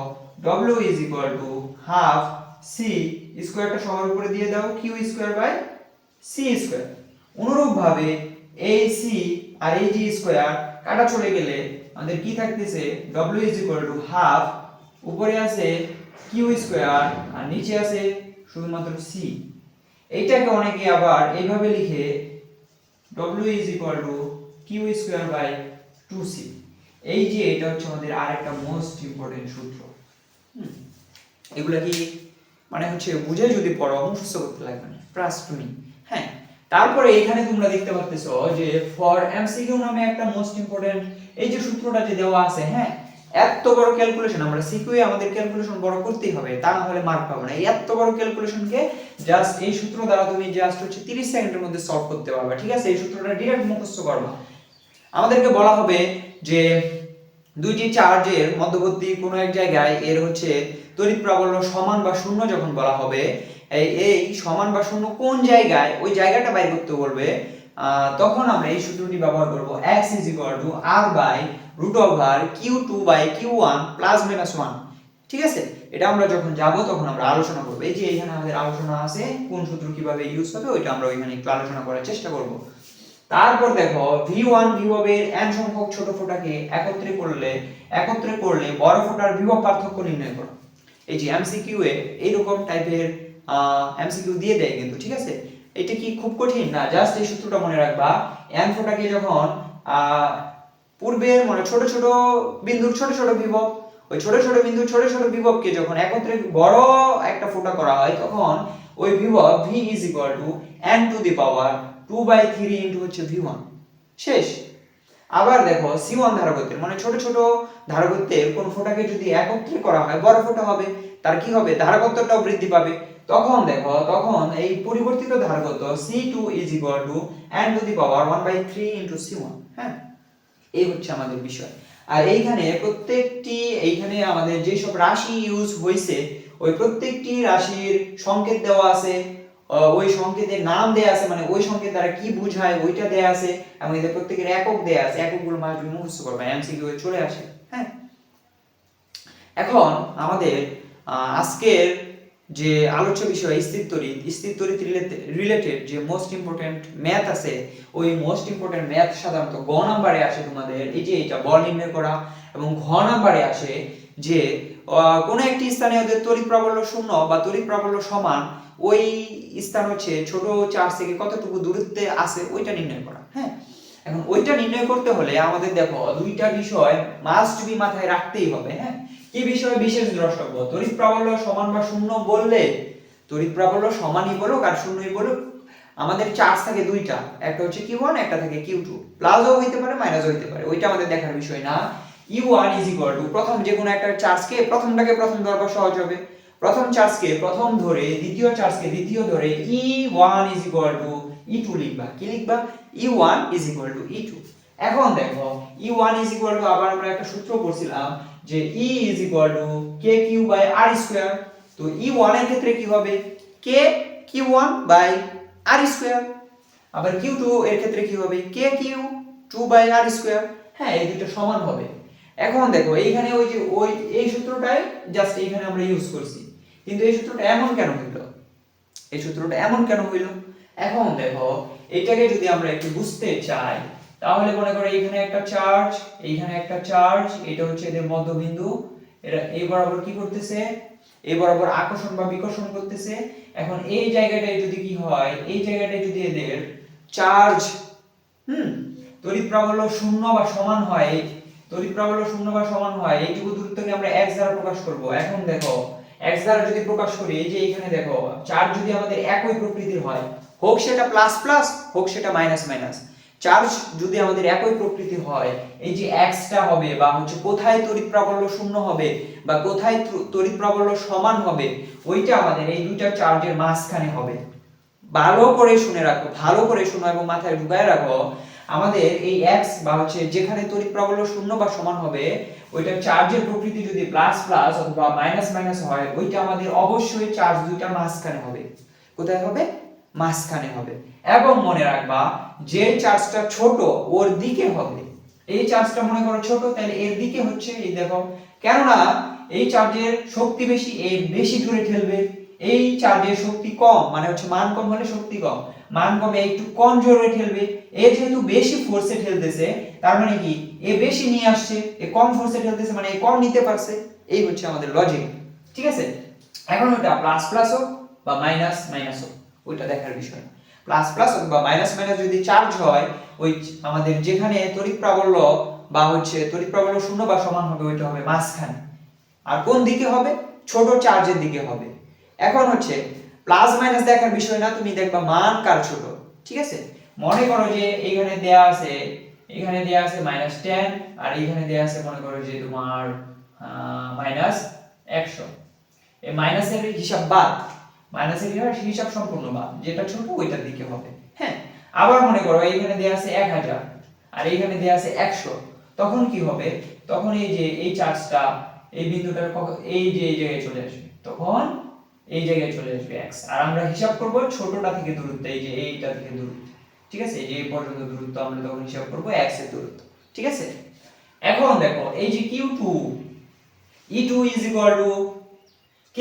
w is equal to half C স্কয়ারটা সবার উপরে দিয়ে দাও, Q square by C square. অনুরূপ ভাবে এই সি আর এই যে স্কয়ার কাটা চলে গেলে আমাদের কি থাকতেছে, w is equal to half, উপরে আছে কিউ স্কয়ার আর নিচে আছে শুধুমাত্র সি। এইটাকে অনেকে আবার এইভাবে লিখে w is equal to q square by 2c। এই যে এটা হচ্ছে আমাদের আরেকটা মোস্ট ইম্পর্টেন্ট সূত্র। এগুলা কি মানে হচ্ছে বুঝে যদি পড়ো মুখস্থ করতে লাগবে না, ট্রাস্ট মি। হ্যাঁ, তারপরে এখানে তোমরা দেখতে পাচ্তেছো যে ফর এমসিকিউ নামে একটা মোস্ট ইম্পর্টেন্ট এই যে সূত্রটা যে দেওয়া আছে, হ্যাঁ এত বড় ক্যালকুলেশন, আমরা সিকিউ এ আমাদের ক্যালকুলেশন বড় করতেই হবে, তা না হলে মার্ক পাবো না। এই এত বড় ক্যালকুলেশনকে জাস্ট এই সূত্র দ্বারা তুমি জাস্ট হচ্ছে 30 সেকেন্ডের মধ্যে সলভ করতে পারবে, ঠিক আছে। এই সূত্রটা ডাইরেক্ট মুখস্থ করবা। আমাদেরকে বলা হবে যে দুইটি চার্জের মধ্যবর্তী কোনো এক জায়গায় এর হচ্ছে তড়িৎ প্রাবল্য সমান বা শূন্য যখন বলা হবে, এই সমান বা শূন্য কোন জায়গায় ওই জায়গাটা বাইর করতে বলবে, তখন আমরা এই সূত্রটি ব্যবহার করব x r/√q2/q1 ± 1। ঠিক আছে, এটা আমরা যখন যাব তখন আমরা আলোচনা করব। এই যে এখানে আমাদের আলোচনা আছে কোন সূত্র কিভাবে ইউজ হবে, ওইটা আমরা ওইখানে একটু আলোচনা করার চেষ্টা করব। তারপর দেখো v1 বিভবের n সংখ্যক ছোট ফোঁটাকে একত্রে করলে বড় ফোঁটার বিভব পার্থক্য নির্ণয় করো। এই যে এমসিকিউ এ এইরকম টাইপের এমসিকিউ দিয়ে দেয় কিন্তু, ঠিক আছে। এটা কি খুব কঠিন না, জাস্ট এই সূত্রটা মনে রাখবা। n ফোঁটাকে যখন পূর্বের মানে ছোট ছোট বিন্দুর ছোট ছোট বিভব, ওই ছোট ছোট বিন্দুর ছোট ছোট বিভবকে যখন একত্রে বড় একটা ফোঁটা করা হয়, তখন ওই বিভব v is equal two n to the power 2/3 into হচ্ছে v1। শেষ। আবার দেখো c1 ধারকত্বের মানে ছোট ছোট ধারকত্বের কোন ফোঁটাকে যদি একত্রে করা হয় বড় ফোঁটা হবে, তার কি হবে, ধারকত্বটাও বৃদ্ধি পাবে। তখন দেখো তখন এই পরিবর্তিত ধারকত্ব c2 is equal two n to the power 1/3 into c1। হ্যাঁ, এই হচ্ছে আমাদের বিষয়। আর এইখানে প্রত্যেকটি এইখানে আমাদের যে সব রাশি ইউজ হইছে ওই প্রত্যেকটি রাশির সংকেত দেওয়া আছে, ওই সংকেতের নাম দেয়া আছে, মানে ওই সংকেত দ্বারা কি বোঝায় ওইটা দেয়া আছে, এবং এদের প্রত্যেকের একক দেয়া আছে। এককগুলো মাস্ট বি মুখস্থ করবে, এমসিকিউ এ চলে আসে। হ্যাঁ, এখন আমাদের আজকের যে আলোচ্য বিষয় স্থির তড়িৎ রিলেটেড যে মোস্ট ইম্পর্টেন্ট ম্যাথ আছে, ওই মোস্ট ইম্পর্টেন্ট ম্যাথ সাধারণত গ নাম্বারে আসে তোমাদের। এই যে এটা বল নির্ণয় করা, এবং ঘ নাম্বারে আসে যে কোন একটি স্থানে ওদের তড়িৎ প্রাবল্য শূন্য বা তড়িৎ প্রাবল্য সমান, ওই স্থান হচ্ছে ছোট চার্জ থেকে কতটুকু দূরত্বে আছে ওইটা নির্ণয় করা। হ্যাঁ, এখন ওইটা নির্ণয় করতে হলে আমাদের দেখো দুইটা বিষয় মাস্ট বি মাথায় রাখতেই হবে। হ্যাঁ, কি বিষয়, বিশেষ দ্রষ্টব্য। তড়িৎ প্রাবল্য সমান বা শূন্য বললে, তড়িৎ প্রাবল্য সমানই বলুক আর শূন্যই বলুক, আমাদের চার্জ থাকে দুইটা, একটা হচ্ছে Q1 একটা থাকে Q2, প্লাসও হইতে পারে মাইনাসও হইতে পারে, ওইটা আমাদের দেখার বিষয় না। U1 ইজ ইকুয়াল টু প্রথম যে কোনো একটা চার্জকে প্রথমটাকে প্রথম ধরবা সহজ হবে, প্রথম চার্জকে প্রথম ধরে দ্বিতীয় চার্জকে দ্বিতীয় ধরে E1 is equal two E2 লিখবা। কি লিখবা, E1 is equal two E2। এখন দেখো E1 ইজ ইকুয়াল টু আবার আমরা একটা সূত্র পড়ছিলাম যে E is equal to KQ by R square. তো E1 এর ক্ষেত্রে কি হবে, KQ1 বাই R স্কয়ার। আবার Q2 এর ক্ষেত্রে কি হবে, KQ2 বাই R স্কয়ার। হ্যাঁ এই দুটো সমান হবে। এখন দেখো এইখানে ওই যে এই সূত্রটাই জাস্ট এইখানে আমরা ইউজ করছি, কিন্তু এই সূত্রটা এমন কেন হইলো, এই সূত্রটা এমন কেন হইলো? এখন দেখো এটাকে যদি আমরা একটু বুঝতে চাই তাহলে মনে করো এখানে একটা চার্জ, এইখানে একটা চার্জ, এটা হচ্ছে এদের মধ্যবিন্দু, এরা এই বরাবর কি করতেছে, এই বরাবর আকর্ষণ বা বিকর্ষণ করতেছে। এখন এই জায়গাটায় যদি কি হয়, এই জায়গাটায় যদি এদের চার্জ তড়িৎ প্রাবল্য শূন্য বা সমান হয়, তড়িৎ প্রাবল্য শূন্য বা সমান হয়, এইটুকু দূরত্বকে আমরা x দ্বারা প্রকাশ করব। এখন দেখো x দ্বারা যদি প্রকাশ করি, এই যে এখানে দেখো চার্জ যদি আমাদের একই প্রকৃতির হয়, হোক সেটা প্লাস প্লাস হোক সেটা মাইনাস মাইনাস, চার্জ যদি আমাদের একই প্রকৃতির হয়, এই যে x টা হবে বা হচ্ছে কোথায় তড়িৎ প্রাবল্য শূন্য হবে বা কোথায় তড়িৎ প্রাবল্য সমান হবে, ওইটা আমাদের এই দুইটা চার্জের মাঝখানে হবে। ভালো করে শুনে রাখো, ভালো করে শোনো এবং মাথায় ঢুকায় রাখো, আমাদের এই x বা হচ্ছে যেখানে তড়িৎ প্রাবল্য শূন্য বা সমান হবে, ওইটা চার্জের প্রকৃতি যদি প্লাস প্লাস অথবা মাইনাস মাইনাস হয়, ওইটা আমাদের অবশ্যই চার্জ দুইটা মাঝখানে হবে। কোথায় হবে? মাঝখানে হবে। এবং মনে রাখবা যে চার্জটা ছোট ওর দিকে হবে, এই চার্জটা মনে করো ছোট, তাহলে এর দিকে হচ্ছে এই দেখো, কেননা এই চার্জের শক্তি বেশি, এই বেশি দূরে ঠেলবে, এই চার্জের শক্তি কম, মানে হচ্ছে মান কম হলে শক্তি কম, মান কমে একটু কম জোরে ঠেলবে, এ যেহেতু বেশি ফোর্সে ঠেলতেছে তার মানে কি এ বেশি নিয়ে আসছে, এ কম ফোর্সে ঠেলতেছে মানে এ কম নিতে পারছে। এই হচ্ছে আমাদের লজিক, ঠিক আছে? এখন ওটা প্লাস প্লাস হোক বা মাইনাস মাইনাস হোক ওইটা দেখার বিষয়, প্লাস প্লাস অথবা মাইনাস মাইনাস যদি চার্জ হয়, ওই আমাদের যেখানে তড়িৎ প্রাবল্য বা হচ্ছে তড়িৎ প্রাবল্য শূন্য বা সমান হবে, ওইটা হবে মাঝখানে। আর কোন দিকে হবে? ছোট চার্জের দিকে হবে। এখন হচ্ছে প্লাস মাইনাস দেখার বিষয় না, তুমি দেখবা মান কার ছোট, ঠিক আছে? মনে করো যে এইখানে দেয়া আছে, এখানে দেয়া আছে -10 আর এইখানে দেয়া আছে মনে করো যে তোমার -100। এই মাইনাসের হিসাব বাদ, মাইনাসের হিসাব সম্পূর্ণ বাদ, যেটা ছোট ওইটার দিকে হবে। হ্যাঁ, আবার মনে করো এইখানে দেয়া আছে 1000 আর এইখানে দেয়া আছে 100, তখন কি হবে? তখন এই যে এই চার্জটা এই বিন্দুটার এই যে এই জায়গায় চলে আসবে, তখন এই জায়গায় চলে আসবে x, আর আমরা হিসাব করব ছোটটা থেকে দূরত্ব, এই যে এইটা থেকে দূরত্ব, ঠিক আছে? এই যে এই পর্যন্ত দূরত্ব আমরা তখন হিসাব করব x এর দূরত্ব, ঠিক আছে? এখন দেখো এই যে q2, e2 k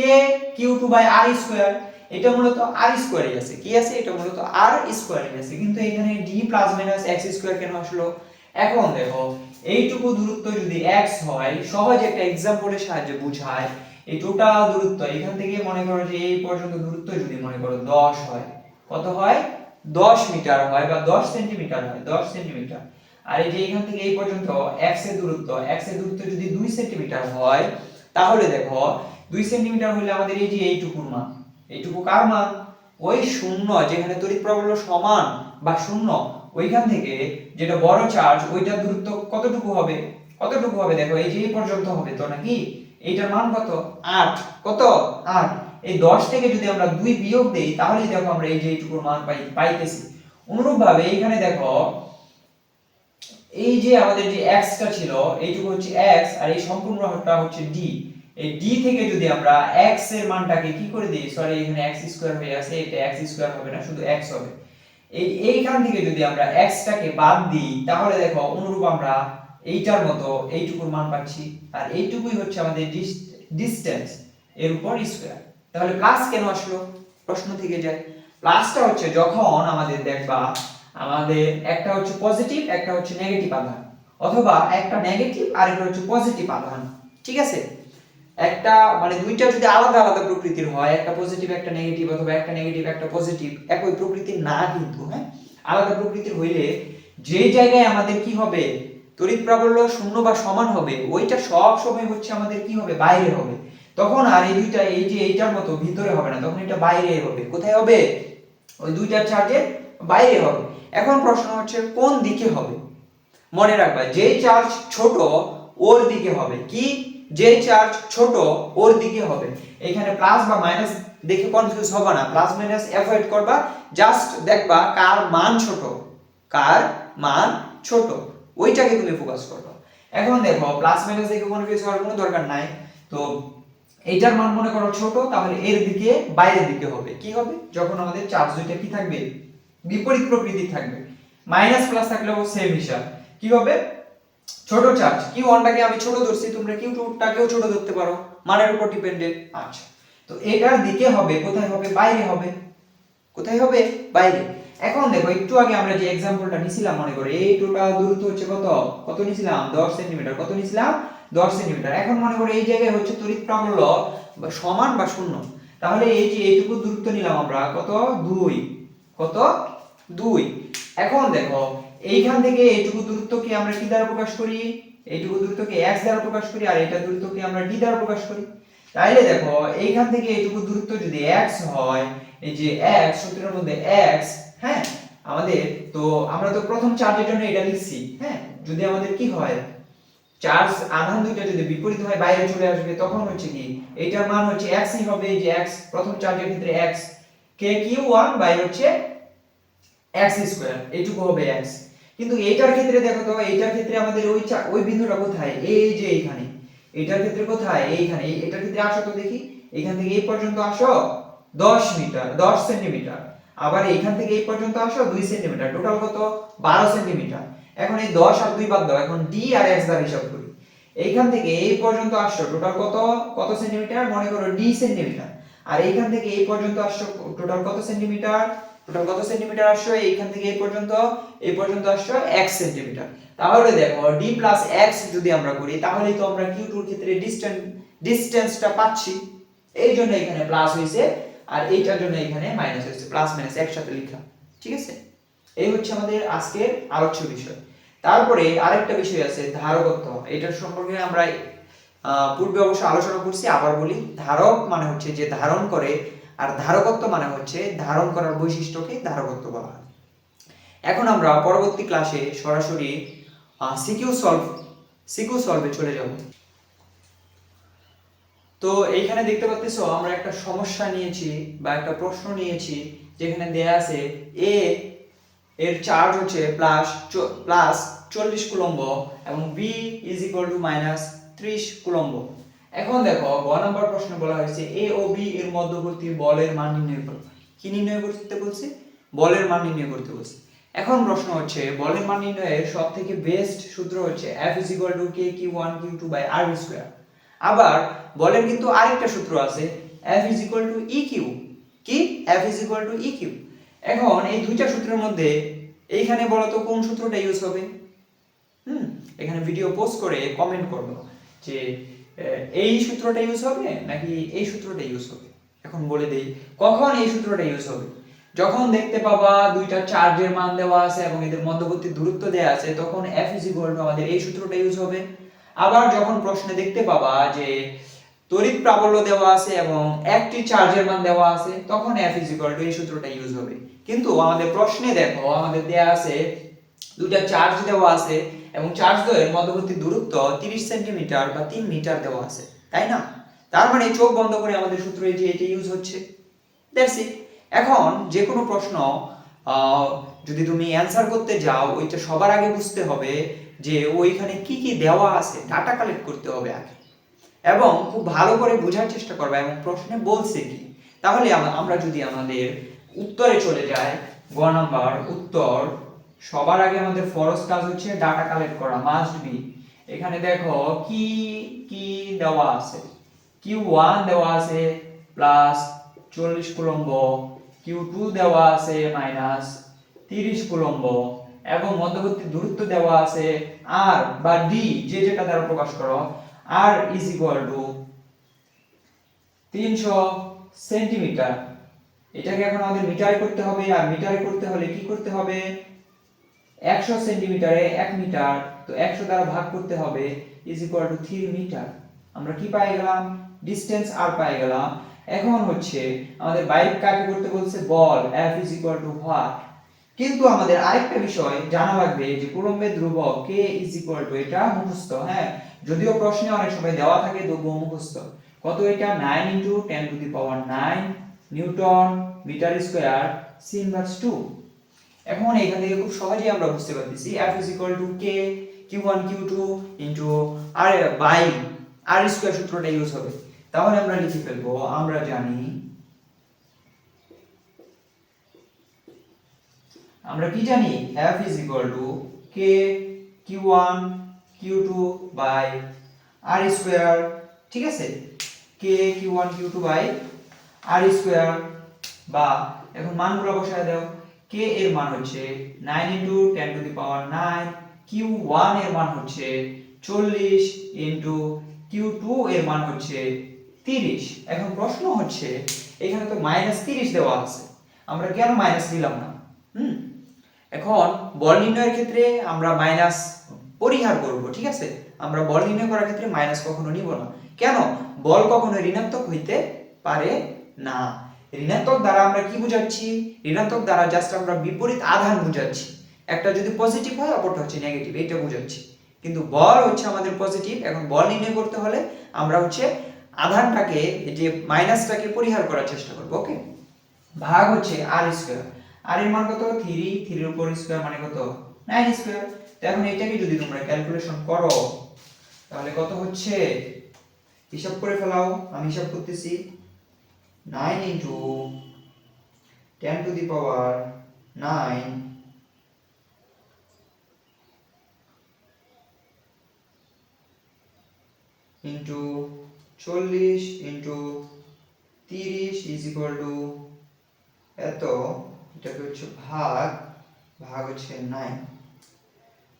q2 r square, এটা মূলত r স্কয়ারই আছে, কি আছে? এটা মূলত r স্কয়ারই আছে, কিন্তু এখানে d plus minus x square কেন আসলো? এখন দেখো এইটুকু দূরত্ব যদি x হয়, সহজ একটা एग्जांपलेর সাহায্যে বুঝায়, এই টোটাল দূরত্ব এখান থেকে মনে করো যে এই পর্যন্ত দূরত্ব যদি মনে করো 10 হয়, কত হয়? 10 মিটার হয় বা 10 সেন্টিমিটার হয়, 10 সেন্টিমিটার। আর এই যে এখান থেকে এই পর্যন্ত x এর দূরত্ব যদি 2 সেন্টিমিটার হয়, তাহলে দেখো 2 সেন্টিমিটার হলে আমাদের এই যে এইটুকুর মান, এইটুকু কার মান? ওই শূন্য যেখানে তড়িৎ প্রাবল্য সমান বা শূন্য, ওইখান থেকে যেটা বড় চার্জ ওইটার দূরত্ব কতটুকু হবে? কতটুকু হবে দেখো, এই যে এই পর্যন্ত হবে তো নাকি? এইটার মান কত? 8। কত? 8। এই 10 থেকে যদি আমরা 2 বিয়োগ দেই তাহলেই দেখো আমরা এই যে এইটুকুর মান পাইতেছি। অনুরূপভাবে এইখানে দেখো এই যে আমাদের যে x টা ছিল, এইটুকু হচ্ছে x আর এই সম্পূর্ণটা হচ্ছে d। এই d থেকে যদি আমরা x এর মানটাকে কি করে দেই, সরি এখানে x স্কয়ার হয়ে আছে, এটা x স্কয়ার হবে না, শুধু x হবে। এইখান থেকে যদি আমরা x টাকে বাদ দিই তাহলে দেখো অনুরূপ আমরা এইটার মতো এইটুকুর মান পাচ্ছি, আর এইটুকুই হচ্ছে আমাদের ডিসটেন্স এর উপর স্কয়ার। তাহলে প্লাস কেন আসলো? প্রশ্ন থেকে যায়। প্লাসটা হচ্ছে যখন আমাদের দেখবা আমাদের একটা হচ্ছে পজিটিভ একটা হচ্ছে নেগেটিভ আধান, অথবা একটা নেগেটিভ আর একটা হচ্ছে পজিটিভ আধান, ঠিক আছে? একটা মানে দুইটা যদি আলাদা আলাদা প্রকৃতির হয়, একটা পজিটিভ একটা নেগেটিভ অথবা একটা নেগেটিভ একটা পজিটিভ, একই প্রকৃতির না কিন্তু, হ্যাঁ, আলাদা প্রকৃতির হইলে যে জায়গায় আমাদের কি হবে? তড়িৎ প্রাবল্য শূন্য বা সমান হবে, ওইটা সব সময় হচ্ছে আমাদের কি হবে? বাইরে হবে। তখন আর এই দুইটা এই যে এইটার মতো ভিতরে হবে না, তখন এটা বাইরে হবে। কোথায় হবে? ওই দুইটা চার্জের বাইরে হবে। এখন প্রশ্ন হচ্ছে কোন দিকে হবে? মনে রাখবা যে চার্জ ছোট ওর দিকে হবে, কি? যে চার্জ ছোট ওর দিকে হবে। এখানে প্লাস বা মাইনাস দেখে কনফিউজ হবে না, প্লাস মাইনাস অ্যাভয়েড করবা, জাস্ট দেখবা কার মান ছোট, কার মান ছোট ওইটাকে তুমি ফোকাস করবা। এখন দেখো প্লাস মাইনাস দেখে কনফিউজ হওয়ার কোনো দরকার নাই। তো এইটার মান মনে করো ছোট, তাহলে এর দিকে বাইরের দিকে হবে। কি হবে? যখন আমাদের চার্জ দুইটা কি থাকবে? বিপরীত প্রকৃতির থাকবে। মাইনাস প্লাস থাকলেও সেম হিসাব। কি হবে? ছোট চার্জ Q1 টাকে আমি ছোট ধরছি, তোমরা Q2 টাকেও ছোট ধরতে পারো, মানের উপর ডিপেন্ডেন্ট। আচ্ছা, তো এটার দিকে হবে কোথায় হবে? বাইরে হবে। কোথায় হবে? বাইরে। এখন দেখো একটু আগে আমরা যে एग्जांपलটা নিছিলাম, মনে করো এই টোটাল দূরত্ব হচ্ছে কত কত নিছিলাম? 10 সেন্টিমিটার। কত নিছিলাম? 10 সেন্টিমিটার। এখন মনে করো এই জায়গায় হচ্ছে তড়িৎ প্রাবল্য সমান বা শূন্য। তাহলে এই যে এইটুকু দূরত্ব নিলাম আমরা, কত? 2। কত? 2। এখন দেখো এইখান থেকে এইটুকু দূরত্বকে আমরা কি দ্বারা প্রকাশ করি? এইটুকু দূরত্বকে x দ্বারা প্রকাশ করি, আর এটা দূরত্বকে আমরা d দ্বারা প্রকাশ করি। তাইলে দেখো এইখান থেকে এইটুকু দূরত্ব যদি x হয়, এই যে x সূত্রের মধ্যে x, হ্যাঁ আমাদের তো আমরা তো প্রথম চার্জের জন্য এটা লিখছি, হ্যাঁ যদি আমাদের কি হয় চার্জ আধান দুইটা যদি বিপরীত হয় বাইরে চলে আসবে, তখন হচ্ছে কি এইটার মান হচ্ছে x ই হবে। এই যে x প্রথম চার্জের ক্ষেত্রে x k q1 বাই হচ্ছে x স্কয়ার, এইটুকু হবে x। কিন্তু এইটার ক্ষেত্রে দেখো তো, এইটার ক্ষেত্রে আমাদের ওই বিন্দুটা কোথায়? এই যে এইখানে। এইটার ক্ষেত্রে কোথায়? এইখানে। এটার ক্ষেত্রে আসো তো দেখি, এইখান থেকে এই পর্যন্ত আসো 10 মিটার, 10 সেন্টিমিটার। আবার এইখান থেকে এই পর্যন্ত আসো 2 সেন্টিমিটার, টোটাল কত? 12 সেন্টিমিটার। এখন এই 10 আর 2 বাদ দাও, এখন d আর x দ্বারা হিসাব করি। এইখান থেকে এই পর্যন্ত আসছো টোটাল কত কত সেন্টিমিটার? মনে করো d সেন্টিমিটার। আর এইখান থেকে এই পর্যন্ত আসছো টোটাল কত সেন্টিমিটার? টোটাল কত সেন্টিমিটার আসছো? এইখান থেকে এই পর্যন্ত আসছো 1 সেন্টিমিটার। তাহলে দেখো d প্লাস x যদি আমরা করি, তাহলেই তো আমরা q2 এর ক্ষেত্রে ডিসটেন্সটা পাচ্ছি। এই জন্য এখানে প্লাস হইছে, আর এইটার জন্য এখানে মাইনাস হইছে, প্লাস মাইনাস একসাথে লিখলাম। ঠিক আছে, এই হচ্ছে আমাদের আজকের আলোচ্য বিষয়। তারপরে আরেকটা বিষয় আছে ধারকত্ব। এটার সম্পর্কে আমরা পূর্বে অবশ্য আলোচনা করছি, আবার বলি। ধারক মানে হচ্ছে যে ধারণ করে, আর ধারকত্ব মানে হচ্ছে ধারণ করার বৈশিষ্ট্যকে ধারকত্ব বলা হয়। এখন আমরা পরবর্তী ক্লাসে সরাসরি সিকিউ সলভে চলে যাব। তো এইখানে দেখতে পাচ্ছ আমরা একটা সমস্যা নিয়েছি বা একটা প্রশ্ন নিয়েছি, যেখানে দেয়া আছে a এর চার্জ হচ্ছে প্লাস 40 কুলম্ব এবং b is equal two minus 30 coulomb. এখন দেখো গ নাম্বার প্রশ্নে বলা হয়েছে a ও b এর মধ্যবর্তী বলের মান নির্ণয় করো। কি নির্ণয় করতে বলছে? বলের মান নির্ণয় করতে বলছে। এখন প্রশ্ন হচ্ছে বলের মান নির্ণয়ের সবথেকে বেস্ট সূত্র হচ্ছে F = k q1 q2 r square. আবার বলের কিন্তু আরেকটা সূত্র আছে, F = eq। কি? F = eq। এখন এই দুইটা সূত্রের মধ্যে এইখানে বলো তো কোন সূত্রটা ইউজ হবে? এখানে ভিডিও পোস্ট করে কমেন্ট করো যে এই সূত্রটা ইউজ হবে নাকি এই সূত্রটা ইউজ হবে। এখন বলে দেই কখন এই সূত্রটা ইউজ হবে। যখন দেখতে পাবা দুইটা চার্জের মান দেওয়া আছে এবং এদের মধ্যবর্তী দূরত্ব দেওয়া আছে, তখন F = আমাদের এই সূত্রটা ইউজ হবে। আবার যখন প্রশ্নে দেখতে পাবা যে তড়িৎ প্রাবল্য দেওয়া আছে এবং একটি চার্জের মান দেওয়া আছে, তখন F = এই সূত্রটা ইউজ হবে। কিন্তু আমাদের প্রশ্নে দেখো আমাদের দেয়া আছে দুইটা চার্জ দেওয়া আছে এবং চার্জ দ্বয়ের মধ্যবর্তী দূরত্ব 30 সেন্টিমিটার বা 3 মিটার দেওয়া আছে, তাই না? তার মানে চোখ বন্ধ করে আমাদের সূত্র এই যে এটা ইউজ হচ্ছে। That's it. এখন যে কোনো প্রশ্ন যদি তুমি অ্যানসার করতে যাও, ওইটা সবার আগে বুঝতে হবে যে ওইখানে কি কি দেওয়া আছে, ডাটা কালেক্ট করতে হবে আগে, এবং খুব ভালো করে বোঝার চেষ্টা করবে এবং প্রশ্নে বলছে কি। তাহলে আমরা যদি আমাদের উত্তরে চলে যাই, গ নাম্বার উত্তর, সবার আগে আমাদের ফরজ কাজ হচ্ছে ডাটা কালেক্ট করা, মাস্ট বি। এখানে দেখো কি কি দেওয়া আছে। q1 দেওয়া আছে প্লাস 40 কুলম্ব, q2 দেওয়া আছে মাইনাস 30 কুলম্ব, এবং মধ্যবর্তী দূরত্ব দেওয়া আছে r বা d, যে যেটা দ্বারা প্রকাশ করো, r is equal to 300 centimetre. এটাকে এখন আমাদের মিটারে করতে হবে, আর মিটারে করতে হলে কি করতে হবে? 100 সেন্টিমিটারে 1 মিটার, তো 100 দ্বারা ভাগ করতে হবে, is equal to 3 মিটার। আমরা কি পাই গেলাম? ডিসটেন্স r পাই গেলাম। এখন হচ্ছে আমাদের বাইক কাকে করতে বলছে? বল। F is equal to what? কিন্তু আমাদের আরেকটা বিষয় জানা লাগবে যে কুলম্বের ধ্রুবক k is equal to, এটা মুখস্থ, হ্যাঁ যদিও প্রশ্নে অনেক সময় দেওয়া থাকে তবুও মুখস্থ। কত এটা? 9 × 10⁹ newton metre square c inverse 2। এখন এখান থেকে খুব সহজেই আমরা বুঝতে পারতেছি F = k q1 q2 r by r square সূত্রটা ইউজ হবে। তাহলে আমরা লিখে ফেলবো, আমরা জানি, আমরা কি জানি? F = k q1 Q2 by R square, ঠিক আছে, K Q1 Q2 by R square, বা এখন মানগুলো বসায় দাও। K এর মান হচ্ছে 9 × 10⁹9, Q1 এর মান হচ্ছে 40 × Q2 এর মান হচ্ছে 30। এখন প্রশ্ন হচ্ছে এখানে তো -30 দেওয়া আছে, আমরা কেন মাইনাস নিলাম না? এখন বল নির্ণয়ের ক্ষেত্রে আমরা মাইনাস পরিহার করব, ঠিক আছে, আমরা বল নির্ণয় করার ক্ষেত্রে মাইনাস কখনো নিব না। কেন? বল কখনো ঋণাত্মক হইতে পারে না। ঋণাত্মক দ্বারা আমরা কি বুঝাচ্ছি? ঋণাত্মক দ্বারা জাস্ট আমরা বিপরীত আধান বুঝাচ্ছি। একটা যদি পজিটিভ হয় অপরটা হচ্ছে নেগেটিভ, এটা বুঝাচ্ছি। কিন্তু বল হচ্ছে আমাদের পজিটিভ। এখন বল নির্ণয় করতে হলে আমরা হচ্ছে আধানটাকে, যে মাইনাসটাকে পরিহার করার চেষ্টা করব। ওকে, ভাগ হচ্ছে r স্কয়ার। r এর মান কত? 3, 3 এর উপর স্কয়ার মানে কত? 9 স্কয়ার। তো এখন এটাকে যদি তোমরা ক্যালকুলেশন করো তাহলে কত হচ্ছে? হিসাব করে ফেলাও, আমি হিসাব করতেছি। 9 × 10⁹9 into 40 into 30 is equal to এত, এটাকে হচ্ছে ভাগ হচ্ছে 9।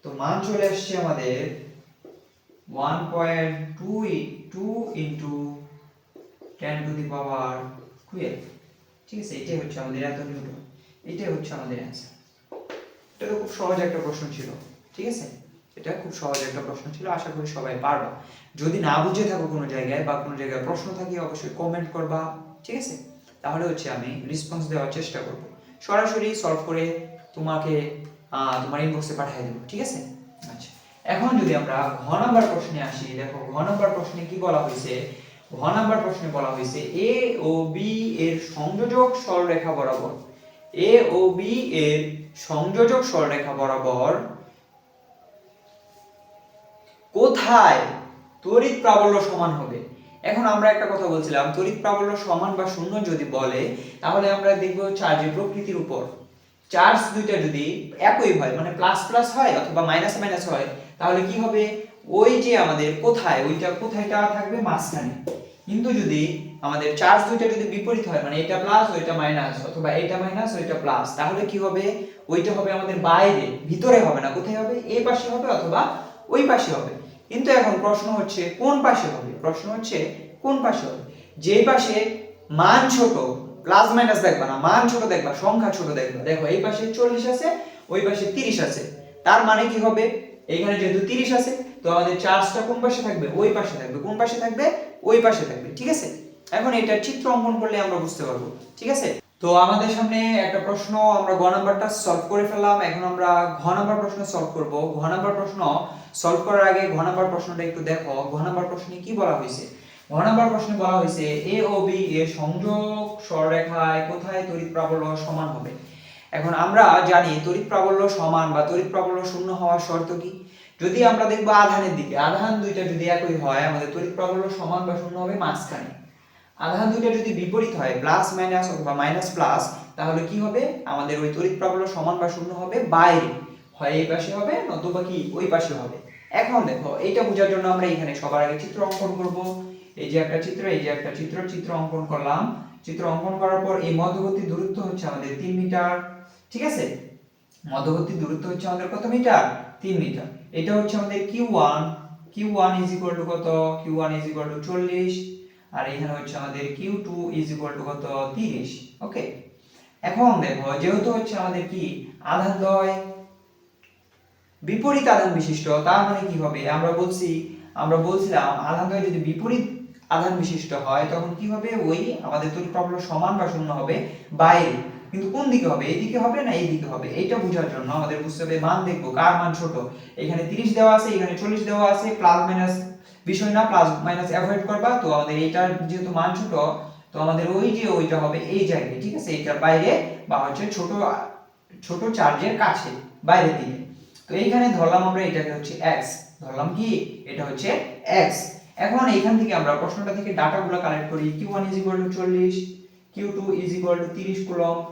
তো মান চলে আসছে আমাদের 1.22 into 10⁻12। ঠিক আছে, এটাই হচ্ছে আমাদের এত নিউটন, এটাই হচ্ছে আমাদের অ্যান্সার। এটা তো খুব সহজ একটা প্রশ্ন ছিল, ঠিক আছে, এটা খুব সহজ একটা প্রশ্ন ছিল, আশা করি সবাই পারবা। যদি না বুঝে থাকো কোনো জায়গায় বা কোনো জায়গায় প্রশ্ন থাকে অবশ্যই কমেন্ট করবা, ঠিক আছে, তাহলে হচ্ছে আমি রেসপন্স দেওয়ার চেষ্টা করব, সরাসরি সলভ করে তোমাকে তোমার ইনবক্সে পাঠিয়ে দেব, ঠিক আছে। আচ্ছা, এখন যদি আমরা ঘ নাম্বার প্রশ্নে আসি, দেখো ঘ নাম্বার প্রশ্নে কি বলা হয়েছে? ঘ নাম্বার প্রশ্নে বলা হয়েছে এ ও বি এর সংযোজক সরলরেখা বরাবর, এ ও বি এর সংযোজক সরলরেখা বরাবর কোথায় তড়িৎ প্রাবল্য সমান হবে? এখন আমরা একটা কথা বলছিলাম, তড়িৎ প্রাবল্য সমান বা শূন্য যদি বলে তাহলে আমরা দেখব চার্জের প্রকৃতির উপর। চার্জ দুইটা যদি একই হয়, মানে প্লাস প্লাস হয় অথবা মাইনাস মাইনাস হয়, তাহলে কি হবে? ওই যে আমাদের কোথায়, ওইটা কোথায়টা থাকবে মাঝখানে। কিন্তু যদি আমাদের চার্জ দুইটা যদি বিপরীত হয়, মানে এটা প্লাস ওইটা মাইনাস অথবা এটা মাইনাস ওইটা প্লাস, তাহলে কি হবে? ওইটা হবে আমাদের বাইরে, ভিতরে হবে না। কোথায় হবে? এই পাশে হবে অথবা ওই পাশে হবে। কিন্তু এখন প্রশ্ন হচ্ছে কোন পাশে হবে? প্রশ্ন হচ্ছে কোন পাশে হবে? যেই পাশে মান ছোট, প্লাস মাইনাস দেখবা না, মান ছোট দেখবা, সংখ্যা ছোট দেখবা। দেখো এই পাশে 40 আছে, ওই পাশে 30 আছে, তার মানে কি হবে? এইখানে যেহেতু 30 আছে, তো আমাদের চার্জটা কোন পাশে থাকবে? ওই পাশে থাকবে। কোন পাশে থাকবে? ওই পাশে থাকবে, ঠিক আছে। এখন এটা চিত্র অঙ্কন করলে আমরা বুঝতে পারবো, ঠিক আছে। তো আমাদের সামনে একটা প্রশ্ন, আমরা গ নাম্বারটা সলভ করে ফেললাম। এখন আমরা ঘ নাম্বার প্রশ্ন সলভ করব। ঘ নাম্বার প্রশ্ন সলভ করার আগে ঘ নাম্বার প্রশ্নটা একটু দেখো। ঘ নাম্বার প্রশ্নে কি বলা হয়েছে? ঘ নাম্বার প্রশ্নে বলা হয়েছে এ ও বি এর সংযোগ সরলরেখায় কোথায় তড়িৎ প্রাবল্য সমান হবে? এখন আমরা জানি তড়িৎ প্রাবল্য সমান বা তড়িৎ প্রাবল্য শূন্য হওয়ার শর্ত কি? যদি আমরা দেখব আধানের দিকে, আধান দুইটা যদি একই হয়, আমাদের তড়িৎ প্রাবল্য সমান বা শূন্য হবে মাঝখানে। আধান দুইটা যদি বিপরীত হয়, প্লাস মাইনাস অথবা মাইনাস প্লাস, তাহলে কি হবে? আমাদের ওই তড়িৎ প্রাবল্য সমান বা শূন্য হবে বাইরে, হয় এই পাশে হবে নতুবা কি ওই পাশে হবে। এখন দেখো এইটা বোঝার জন্য আমরা এখানে সবার আগে চিত্র অঙ্কন করব। এই যে একটা চিত্র, এই যে একটা চিত্র অঙ্কন করলাম। চিত্র অঙ্কন করার পর এই মধ্যবর্তী দূরত্ব হচ্ছে আমাদের 3 মিটার, ঠিক আছে। মধ্যবর্তী দূরত্ব হচ্ছে আমাদের কত মিটার? 3 মিটার। এটা হচ্ছে আমাদের Q1, Q1 কত? Q1 40, আর এখানে হচ্ছে আমাদের Q2 কত? 30। ওকে, এখন দেখো যেহেতু হচ্ছে আমাদের কি আধান দ্বয় বিপরীত আধান বিশিষ্ট, তার মানে কি হবে? আমরা বলছিলাম আধান দ্বয় যদি বিপরীত আধান বিশিষ্ট হয় তখন কি হবে? ওই আমাদের তড়িৎ প্রাবল্য সমান বা শূন্য হবে বাইরে। কিন্তু কোন দিকে হবে? এই দিকে হবে না এই দিকে হবে? এইটা বোঝার জন্য আমাদের বুঝতে হবে মান দেখবো কার মান ছোট। এখানে 30 দেওয়া আছে, এখানে 40 দেওয়া আছে, প্লাস মাইনাস বিষয় না, প্লাস মাইনাস অ্যাভয়েড করবা। তো আমাদের এইটার যেহেতু মান ছোট, তো আমাদের ওই যে ওইটা হবে এই জায়গায়, ঠিক আছে, এইটার বাইরে বা হচ্ছে ছোট চার্জের কাছে, বাইরের দিকে। তো এইখানে ধরলাম আমরা এটাকে হচ্ছে x, ধরলাম কি এটা হচ্ছে x। এখন এইখান থেকে আমরা প্রশ্নটা থেকে ডাটাগুলো কালেক্ট করি। Q1 40, Q2 30 কুলম্ব,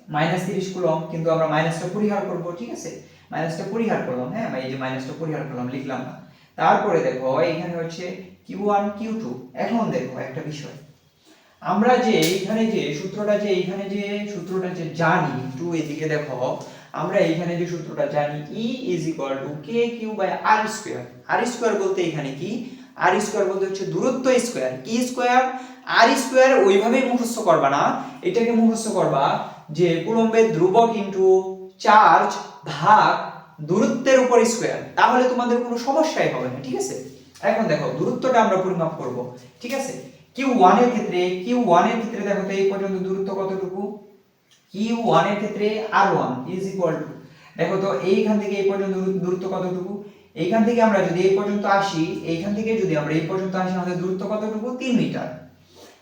-30 কুলম্ব, কিন্তু আমরা মাইনাসটা পরিহার করব, ঠিক আছে, মাইনাসটা পরিহার করলাম, হ্যাঁ এই যে মাইনাসটা পরিহার করলাম, লিখলাম না। তারপরে দেখো এখানে হচ্ছে Q1 Q2। এখন দেখো একটা বিষয়, আমরা যে এইখানে যে সূত্রটা যে জানি, একটু এদিকে দেখো, আমরা এইখানে যে সূত্রটা জানি E = KQ/R²। R² বলতে এখানে কি, R² বলতে হচ্ছে দূরত্ব স্কয়ার, কি স্কয়ার, R² ওইভাবেই মুখস্থ করবা না, এটাকে মুখস্থ করবা যে কুলম্বের ধ্রুবক ইনটু চার্জ ভাগ দূরত্বের উপর স্কয়ার, তাহলে তোমাদের কোনো সমস্যাই হবে না, ঠিক আছে। এখন দেখো দূরত্বটা আমরা পরিমাপ করব, ঠিক আছে। Q1 এর ক্ষেত্রে দেখো তো এই পর্যন্ত দূরত্ব কতটুকু, Q1 এর ক্ষেত্রে R1 দেখো তো এইখান থেকে এই পর্যন্ত দূরত্ব কতটুকু, এইখান থেকে আমরা যদি এই পর্যন্ত আসি, আমাদের দূরত্ব কতটুকু, 3 মিটার।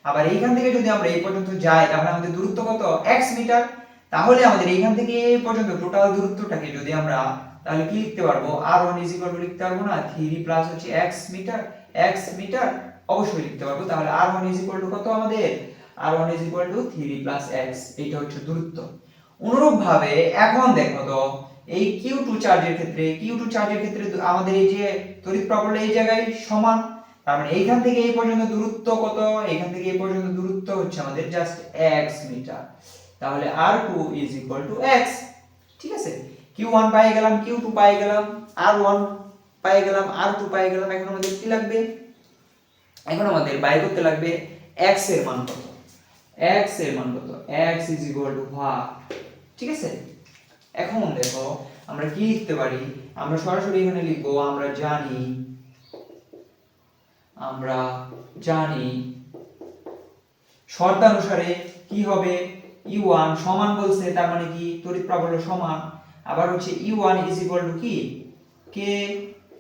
আবার এইখান থেকে যদি আমরা এই পর্যন্ত যাই, তাহলে আমাদের দূরত্ব কত, x মিটার। তাহলে আমাদের এইখান থেকে এই পর্যন্ত টোটাল দূরত্বটাকে যদি আমরা তাহলে কি লিখতে পারবো, R1 লিখতে পারবো না, 3 প্লাস হচ্ছে x মিটার অবশ্যই লিখতে পারবো। তাহলে R1 কত আমাদের, R1 3 প্লাস x, এইটা হচ্ছে দূরত্ব। অনুরূপভাবে এখন দেখো তো এই Q2 চার্জের ক্ষেত্রে আমাদের এই যে তড়িৎ প্রবাহ এই জায়গায় সমান, তার মানে এইখান থেকে এই পর্যন্ত দূরত্ব কত, এইখান থেকে এই পর্যন্ত দূরত্ব হচ্ছে আমাদের জাস্ট x মিটার। তাহলে R2 x, ঠিক আছে। Q1 পেয়ে গেলাম, Q2 পেয়ে গেলাম, R1 পেয়ে গেলাম, R2 পেয়ে গেলাম। এখন আমাদের কি লাগবে, এখন আমাদের বাইর করতে লাগবে x এর মান কত, x ভাগ, ঠিক আছে। এখন দেখো আমরা কি লিখতে পারি, আমরা সরাসরি এখানে লিখবো, আমরা জানি শর্তানুসারে কি হবে, E1 সমান বলছে, তার মানে কি তড়িৎ প্রবাহ সমান। আবার হচ্ছে E1 কি k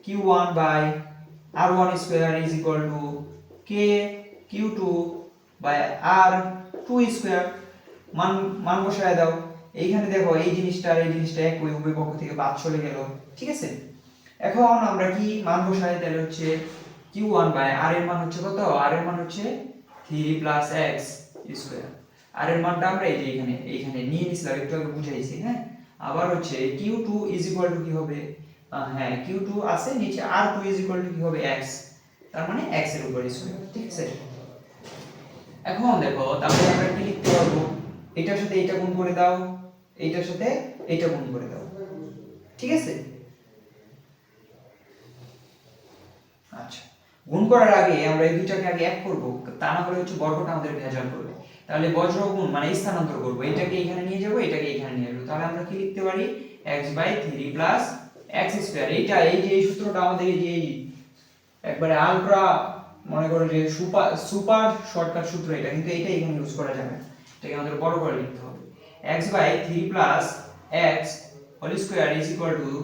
Q1/R1² k Q2/R2²। মান বসায় দাও, এইখানে দেখো এই জিনিসটা আর এই জিনিসটা এক, ওই উভয় পক্ষ থেকে বাদ চলে গেল, ঠিক আছে। এখন আমরা কি মান বসাই, তাহলে হচ্ছে Q1/R এর মান হচ্ছে কত, R এর মান হচ্ছে 3 প্লাস x²। আর এর মানটা আমরা এই যে এইখানে নিয়ে নিছিলাম, একটু আগে বুঝাইছি, হ্যাঁ। আবার হচ্ছে Q2 কি হবে, হ্যাঁ Q2 আছে নিচে, R2 কি হবে, x, তার মানে x এর উপর স্কয়ার, ঠিক আছে। এখন দেখো তাহলে আমরা কি লিখতে পারবো, এটার সাথে এটা গুণ করে দাও, এইটার সাথে এটা গুণ করে দাও, ঠিক আছে। আচ্ছা, গুণ করার আগে আমরা এই দুইটাকে আগে এক করব, তা না হলে হচ্ছে বর্গটা আমাদের ভেজাল করবে। তাহলে বজ্র গুণ মানে স্থানান্তর করব, এটাকে এখানে নিয়ে যাব, এটাকে এখানে নিয়ে যাব। তাহলে আমরা কি লিখতে পারি, x/3 প্লাস x²। এইটা এই যে এই সূত্রটা আমাদের এই যে একবারে আলট্রা, মনে করো যে সুপার শর্টকাট সূত্র এটা, কিন্তু এইটা এখানে ইউজ করা যাবে না, এটাকে আমাদের বড় করে লিখতে হবে। x/3 plus x whole square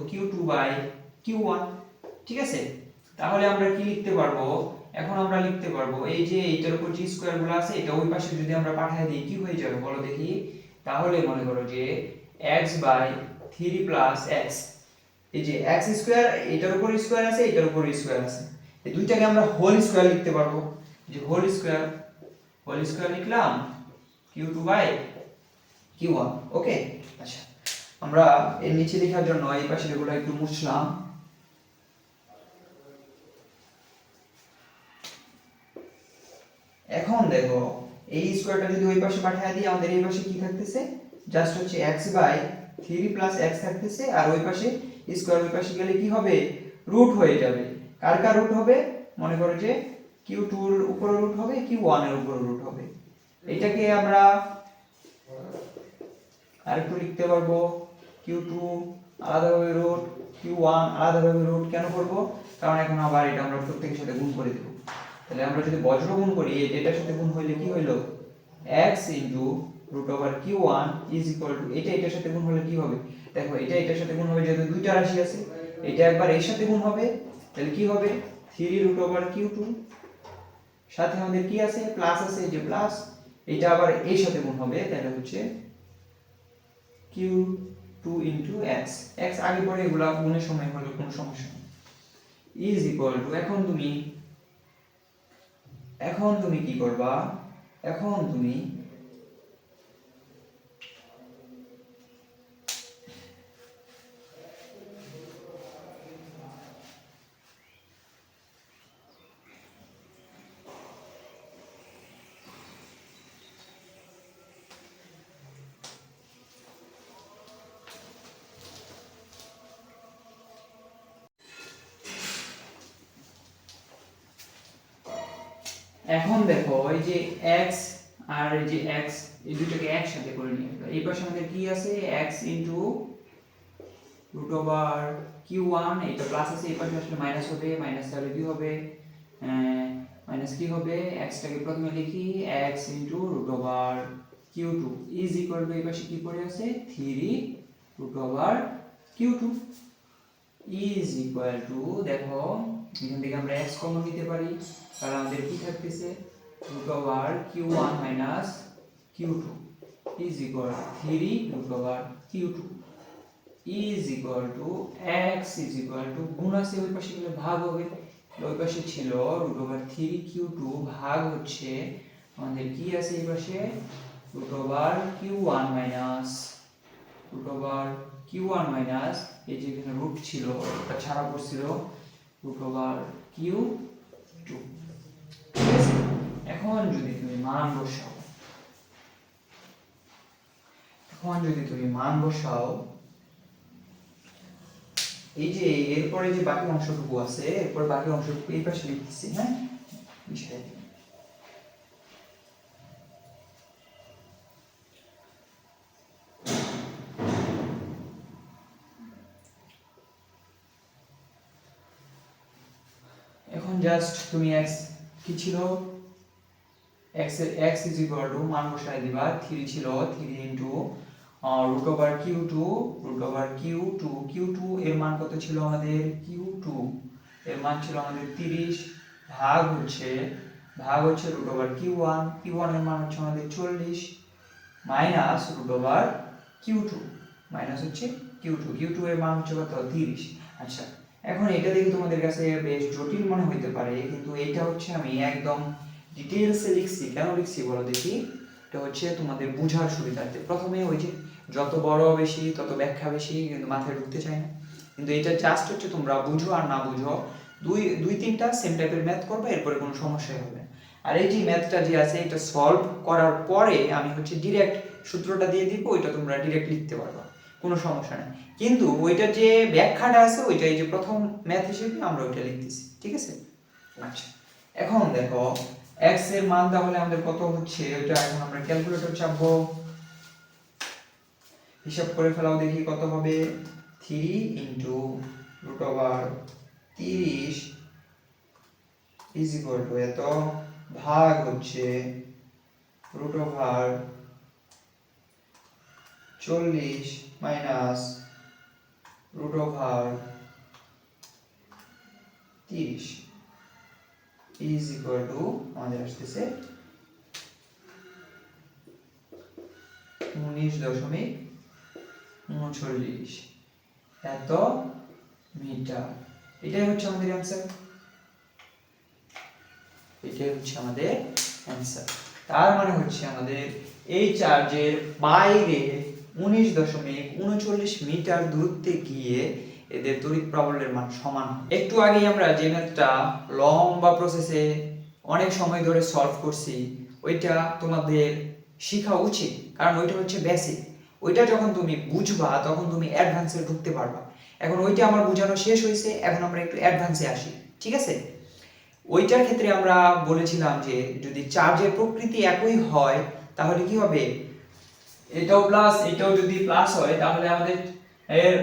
Q2/Q1, ঠিক আছে। তাহলে আমরা কি লিখতে পারবো, এখন আমরা লিখতে পারবো এই যে এইটার উপর যে স্কয়ার গুলো আছে, এটা ওই পাশে যদি আমরা পাঠিয়ে দিই কি হয়ে যাবে বলো দেখি। তাহলে মনে করো যে x/3 প্লাস x, এই যে x², এটার উপর স্কয়ার আছে, এটার উপর স্কয়ার আছে, এই দুইটাকে আমরা হোল স্কয়ার লিখতে পারবো, যে হোল স্কয়ার লিখলাম Q2/Q1, ওকে। আচ্ছা, আমরা এর নিচে লেখার জন্য এই পাশে এগুলো একটু মুছলাম। এখন দেখো এই স্কয়ারটা যদি ওই পাশে পাঠিয়ে দিই, আমাদের এই পাশে কি থাকতেছে, জাস্ট হচ্ছে x/3 প্লাস x থাকতেছে, আর ওই পাশে স্কয়ার, ওই পাশে গেলে কি হবে, রুট হয়ে যাবে। কার রুট হবে, মনে করো যে Q2 এর উপর রুট হবে, Q1 এর উপর রুট হবে। এটাকে আমরা আরেকটু লিখতে পারবো, Q2 আলাদাভাবে রুট, Q1 আলাদাভাবে রুট। কেন করব, কারণ এখন আবার এটা আমরা প্রত্যেকের সাথে গুণ করে দেব। তাহলে আমরা যদি বজ্র গুণ করি, এটার সাথে গুণ হইলে কি হইলো, x √Q1 এটা এটার সাথে গুণ হলে কি হবে, দেখো এটা এটার সাথে গুণ হবে, যেহেতু দুইটা রাশি আছে, এটা একবার এর সাথে গুণ হবে, তাহলে কি হবে 3√Q2, সাথে আমাদের কি আছে, প্লাস আছে, এই যে প্লাস, এটা আবার এর সাথে গুণ হবে, তাহলে হচ্ছে Q2 x, x আগে পরে এগুলা গুণের সময় হলে কোনো সমস্যা নেই, এখন তুমি কি করবা, এখন তুমি এখন দেখো এই যে x আর এই যে x এই দুটোকে একসাথে করে নিয়ে আসবে। এই পাশে আমাদের কি আছে x into root over q1, এটা প্লাস আছে, এই পাশে আসলে মাইনাস হবে, মাইনাস তাহলে কি হবে মাইনাস কি হবে, x টাকে প্রথমে লিখি x into root over q2 is equal to এই পাশে কি পড়ে আছে 3 root over q2 is equal to, দেখো এখান থেকে আমরা x কমন নিতে পারি, তাহলে আমাদের কি থাকতেছে root over q1 minus q2 is equal 3 root over q2 is equal to x is equal to, গুণ আছে ওই পাশে গেলে ভাগ হবে, ওই পাশে ছিল রুট ওভার 3q2 ভাগ হচ্ছে আমাদের কি আছে এই পাশে root over q1 minus root over q1 minus এই যে এখানে রুট ছিল ওটা ছাড়া পড়ছিল রুট ওভার q2, ঠিক আছে। এখন যদি তুমি মান বসাও, এই যে এরপরে যে বাকি অংশটুকু আছে, এরপর বাকি অংশটুকু এই পাশে লিখতেছি, হ্যাঁ বিষয় এখন জাস্ট তুমি x কি ছিল x এর x ইজ ইকুয়াল টু মান বসায় দিবা, 3 ছিল 3 ইনটু রুট ওভার q2 এর মান কত ছিল আমাদের q2 এর মান ছিল আমাদের 30 ভাগ হচ্ছে রুট ওভার q1 এর মান হচ্ছে আমাদের 40 minus root over q2 minus হচ্ছে q2 এর মান হচ্ছে কত 30। আচ্ছা এখন এটা দেখে তোমাদের কাছে বেশ জটিল মনে হইতে পারে, কিন্তু এটা হচ্ছে আমি একদম ডিটেইলসে লিখছি। কেন লিখছি বলো দেখি, এটা হচ্ছে তোমাদের বোঝার সুবিধার্থে। প্রথমে ওই যে যত বড় বেশি তত ব্যাখ্যা বেশি, কিন্তু মাথায় ঢুকতে চায় না, কিন্তু এটা জাস্ট হচ্ছে তোমরা বুঝো আর না বুঝো দুই তিনটা সেম টাইপের ম্যাথ করবে, এরপরে কোনো সমস্যাই হবে না। আর এই যে ম্যাথটা যে আছে এটা সলভ করার পরে আমি হচ্ছে ডিরেক্ট সূত্রটা দিয়ে দিব, ওইটা তোমরা ডিরেক্ট লিখতে পারবা, কোনো সমস্যা নেই। কিন্তু ওইটা যে ব্যাখ্যাটা আছে ওইটা এই যে প্রথম ম্যাথ হিসেবে আমরা ওইটা লিখতেছি, ঠিক আছে। আচ্ছা এখন দেখো x এর মান তাহলে আমাদের কত হচ্ছে, ওইটা এখন আমরা ক্যালকুলেটর চাপবো, হিসাব করে ফেলাও দেখি কত হবে 3 into root over 30 is equal to এত ভাগ হচ্ছে root over 40 minus root over 30 is equal to আমাদের আসতেছে 19.39 এত মিটার। এটাই হচ্ছে আমাদের অ্যান্সার, তার মানে হচ্ছে আমাদের এই চার্জের বাইরে 19.39 মিটার দূরত্বে গিয়ে এদের তড়িৎ প্রবলের মান সমান। একটু আগে আমরা যে ম্যাথটা লম্বা প্রসেসে অনেক সময় ধরে সলভ করছি, ওইটা তোমাদের শেখা উচিত, কারণ ওইটা হচ্ছে বেসিক। ওইটা যখন তুমি বুঝবা তখন তুমি অ্যাডভান্সে ঢুকতে পারবা। এখন ওইটা আমার বোঝানো শেষ হয়েছে, এখন আমরা একটু অ্যাডভান্সে আসি, ঠিক আছে। ওইটার ক্ষেত্রে আমরা বলেছিলাম যে যদি চার্জের প্রকৃতি একই হয় তাহলে কি হবে, এটাও প্লাস এটাও যদি প্লাস হয় তাহলে আমাদের এর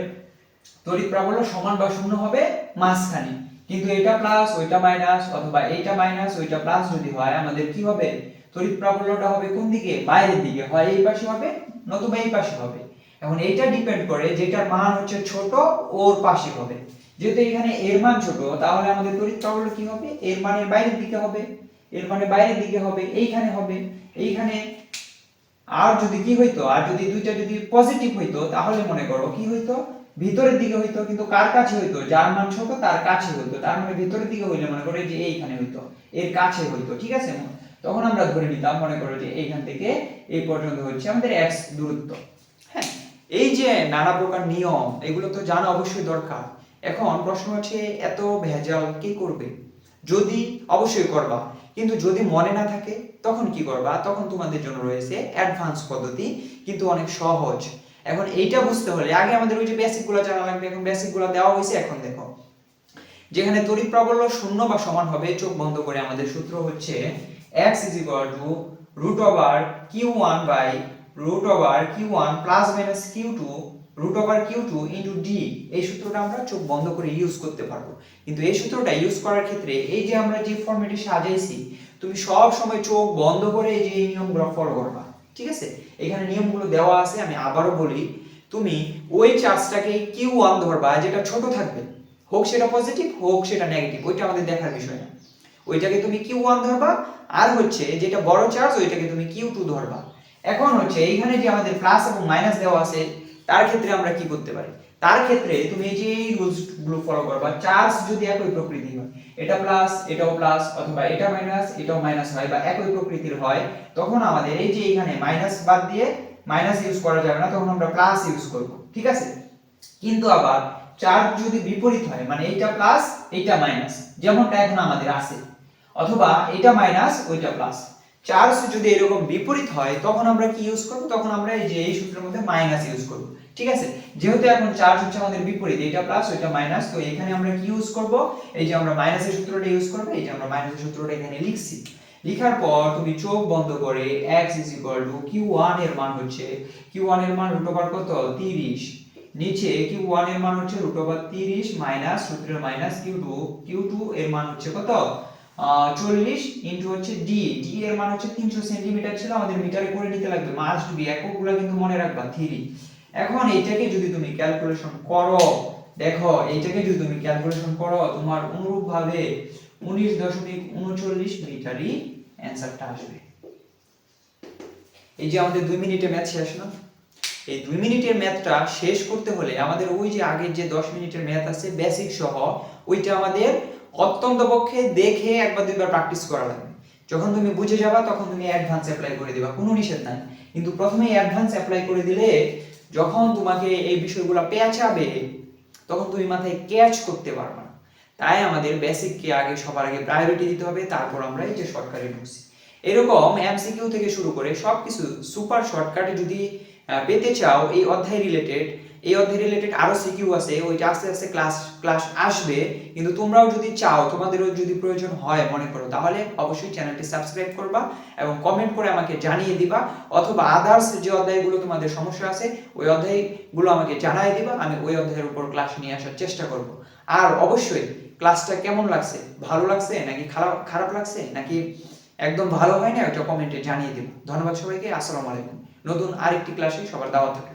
তড়িৎ প্রাবল্য সমান বা শূন্য হবে মাঝখানে। কিন্তু এটা প্লাস ওইটা মাইনাস, অথবা এইটা মাইনাস ওইটা প্লাস যদি হয় আমাদের কি হবে, তড়িৎ প্রাবল্যটা হবে কোন দিকে, বাইরের দিকে, হয় এই পাশে হবে নতুবা এই পাশে হবে। এখন এইটা ডিপেন্ড করে যেটার মান হচ্ছে ছোট ওর পাশে হবে। যেহেতু এখানে এর মান ছোট তাহলে আমাদের তড়িৎ প্রাবল্য কি হবে, এর মানের বাইরের দিকে হবে, এর মানে বাইরের দিকে হবে, এইখানে হবে, এইখানে। আর যদি কি হইতো, আর যদি দুইটা যদি পজিটিভ হইতো তাহলে মনে করো কি হইতো, ভিতরের দিকে হইতো, কিন্তু কার কাছে হইতো, যার মান ছোট তার কাছে হইতো। তার মানে ভিতরের দিকে হইলে মনে করো যে এইখানে হইতো, এর কাছে হইতো, ঠিক আছে। তখন আমরা ধরে নিতাম মনে করো যে এইখান থেকে এই পর্যন্ত হচ্ছে আমাদের x দূরত্ব। হ্যাঁ, এই যে নানা প্রকার নিয়ম এগুলো তো জানা অবশ্যই দরকার। এখন প্রশ্ন হচ্ছে এত ভেজাল কে করবে, যদি অবশ্যই করবা, কিন্তু যদি মনে না থাকে তখন কি করবা, তখন তোমাদের জন্য রয়েছে অ্যাডভান্স পদ্ধতি, কিন্তু অনেক সহজ। এখন এইটা বুঝতে হলে আগে আমাদের ওই যে বেসিকগুলো জানা লাগবে। এখন বেসিকগুলো দেওয়া হয়েছে, এখন দেখো যেখানে তড়িৎ প্রাবল্য শূন্য বা সমান হবে, চোখ বন্ধ করে আমাদের সূত্র হচ্ছে x is equal to root over q1 by root over q1 plus minus q2 root over q2 into d। এই সূত্রটা আমরা চোখ বন্ধ করে ইউজ করতে পারবো, কিন্তু এই সূত্রটা ইউজ করার ক্ষেত্রে এই যে আমরা যে ফরম্যাটে সাজাইছি তুমি সব সময় চোখ বন্ধ করে এই যে এই নিয়মগুলো ফলো করবা, ঠিক আছে? এখানে নিয়মগুলো দেওয়া আছে, আমি আবারও বলি, তুমি ওই চার্জটাকে q1 ধরবা যেটা ছোট থাকবে, হোক সেটা পজিটিভ হোক সেটা নেগেটিভ, ওইটা আমাদের দেখার বিষয় না। ওইটাকে তুমি q1 ধরবা, আর হচ্ছে যেটা বড় চার্জ ওইটাকে তুমি q2 ধরবা। এখন হচ্ছে এইখানে যে আমাদের প্লাস এবং মাইনাস দেওয়া আছে তার ক্ষেত্রে আমরা কি করতে পারি? তার ক্ষেত্রে তুমি এই যে এই রুলস গুলো ফলো করবা। চার্জ যদি একই প্রকৃতির হয়, এটা প্লাস এটাও প্লাস, অথবা এটা মাইনাস এটাও মাইনাস হয়, বা একই প্রকৃতির হয়, তখন আমাদের এই যে এখানে মাইনাস বাদ দিয়ে মাইনাস ইউজ করা যাবে না, তখন আমরা প্লাস ইউজ করব, ঠিক আছে? কিন্তু আবার চার্জ যদি বিপরীত হয়, মানে এইটা প্লাস এইটা মাইনাস, যেমনটা এখন আমাদের আছে, অথবা এটা মাইনাস ওইটা প্লাস, চার্জ যদি এরকম বিপরীত হয় তখন আমরা কি ইউজ করব? তখন আমরা এই যে এই সূত্রের মধ্যে মাইনাস ইউজ করব, ঠিক আছে? যেহেতু এখন চার্জ হচ্ছে আমাদের বিপরীত, এটা প্লাস ওইটা মাইনাস, তো এখানে আমরা কি ইউজ করব? এই যে আমরা মাইনাসের সূত্রটা ইউজ করব, এই যে আমরা মাইনাসের সূত্রটা এখানে লিখছি। লিখার পর তুমি চোখ বন্ধ করে x q1 এর মান হচ্ছে, q1 এর মান √, কত? 30, নিচে q1 এর মান হচ্ছে √30 মাইনাস সূত্রের মাইনাস q2 এর মান হচ্ছে কত? 40 ইনটু হচ্ছে d এর মান হচ্ছে 300 সেন্টিমিটার ছিল, আমাদের মিটারে করে নিতে লাগবে, মাস্ট বি, এককগুলো কিন্তু মনে রাখবা 3। এখন এইটাকে যদি তুমি ক্যালকুলেশন করো, দেখো এইটাকে যদি তুমি ক্যালকুলেশন করো, তোমার অনুরূপভাবে 19.39 মিটারই অ্যানসারটা আসবে। এই যে আমাদের 2 মিনিটে ম্যাথ শেষ না? এই 2 মিনিটের ম্যাথটা শেষ করতে হলে আমাদের ওই যে আগের যে 10 মিনিটের ম্যাথ আছে বেসিক সহ, ওইটা আমাদের অত্যন্ত পক্ষে দেখে একবার দুইবার প্র্যাকটিস করা লাগবে। যখন তুমি বুঝে যাবা তখন তুমি অ্যাডভান্স অ্যাপ্লাই করে দিবা, কোনো নিষেধ নাই, কিন্তু প্রথমে অ্যাডভান্স অ্যাপ্লাই করে দিলে যখন তোমাকে এই বিষয়গুলো পেঁচাবে তখন তুমি মাথায় ক্যাচ করতে পারবে না। তাই আমাদের বেসিককে আগে সবার আগে প্রায়োরিটি দিতে হবে, তারপর আমরা এই যে শর্টকাটে ঢুকছি। এরকম এমসিকিউ থেকে শুরু করে সবকিছু সুপার শর্টকাটে যদি পেতে চাও এই অধ্যায় রিলেটেড আরো সিকিউ আছে, ওইটা আস্তে আস্তে ক্লাস আসবে। কিন্তু তোমরাও যদি চাও, তোমাদেরও যদি প্রয়োজন হয় মনে করো, তাহলে অবশ্যই চ্যানেলটি সাবস্ক্রাইব করবা এবং কমেন্ট করে আমাকে জানিয়ে দিবা, অথবা আদার্স যে অধ্যায়গুলো তোমাদের সমস্যা আছে ওই অধ্যায়গুলো আমাকে জানিয়ে দিবা, আমি ওই অধ্যায়ের উপর ক্লাস নিয়ে আসার চেষ্টা করব। আর অবশ্যই ক্লাসটা কেমন লাগছে, ভালো লাগছে নাকি খারাপ লাগছে নাকি একদম ভালো হয় না, ওটা কমেন্টে জানিয়ে দিবা। ধন্যবাদ সবাইকে, আসসালামু আলাইকুম। নতুন আরেকটি ক্লাসে সবার দাওয়াত থাকবে।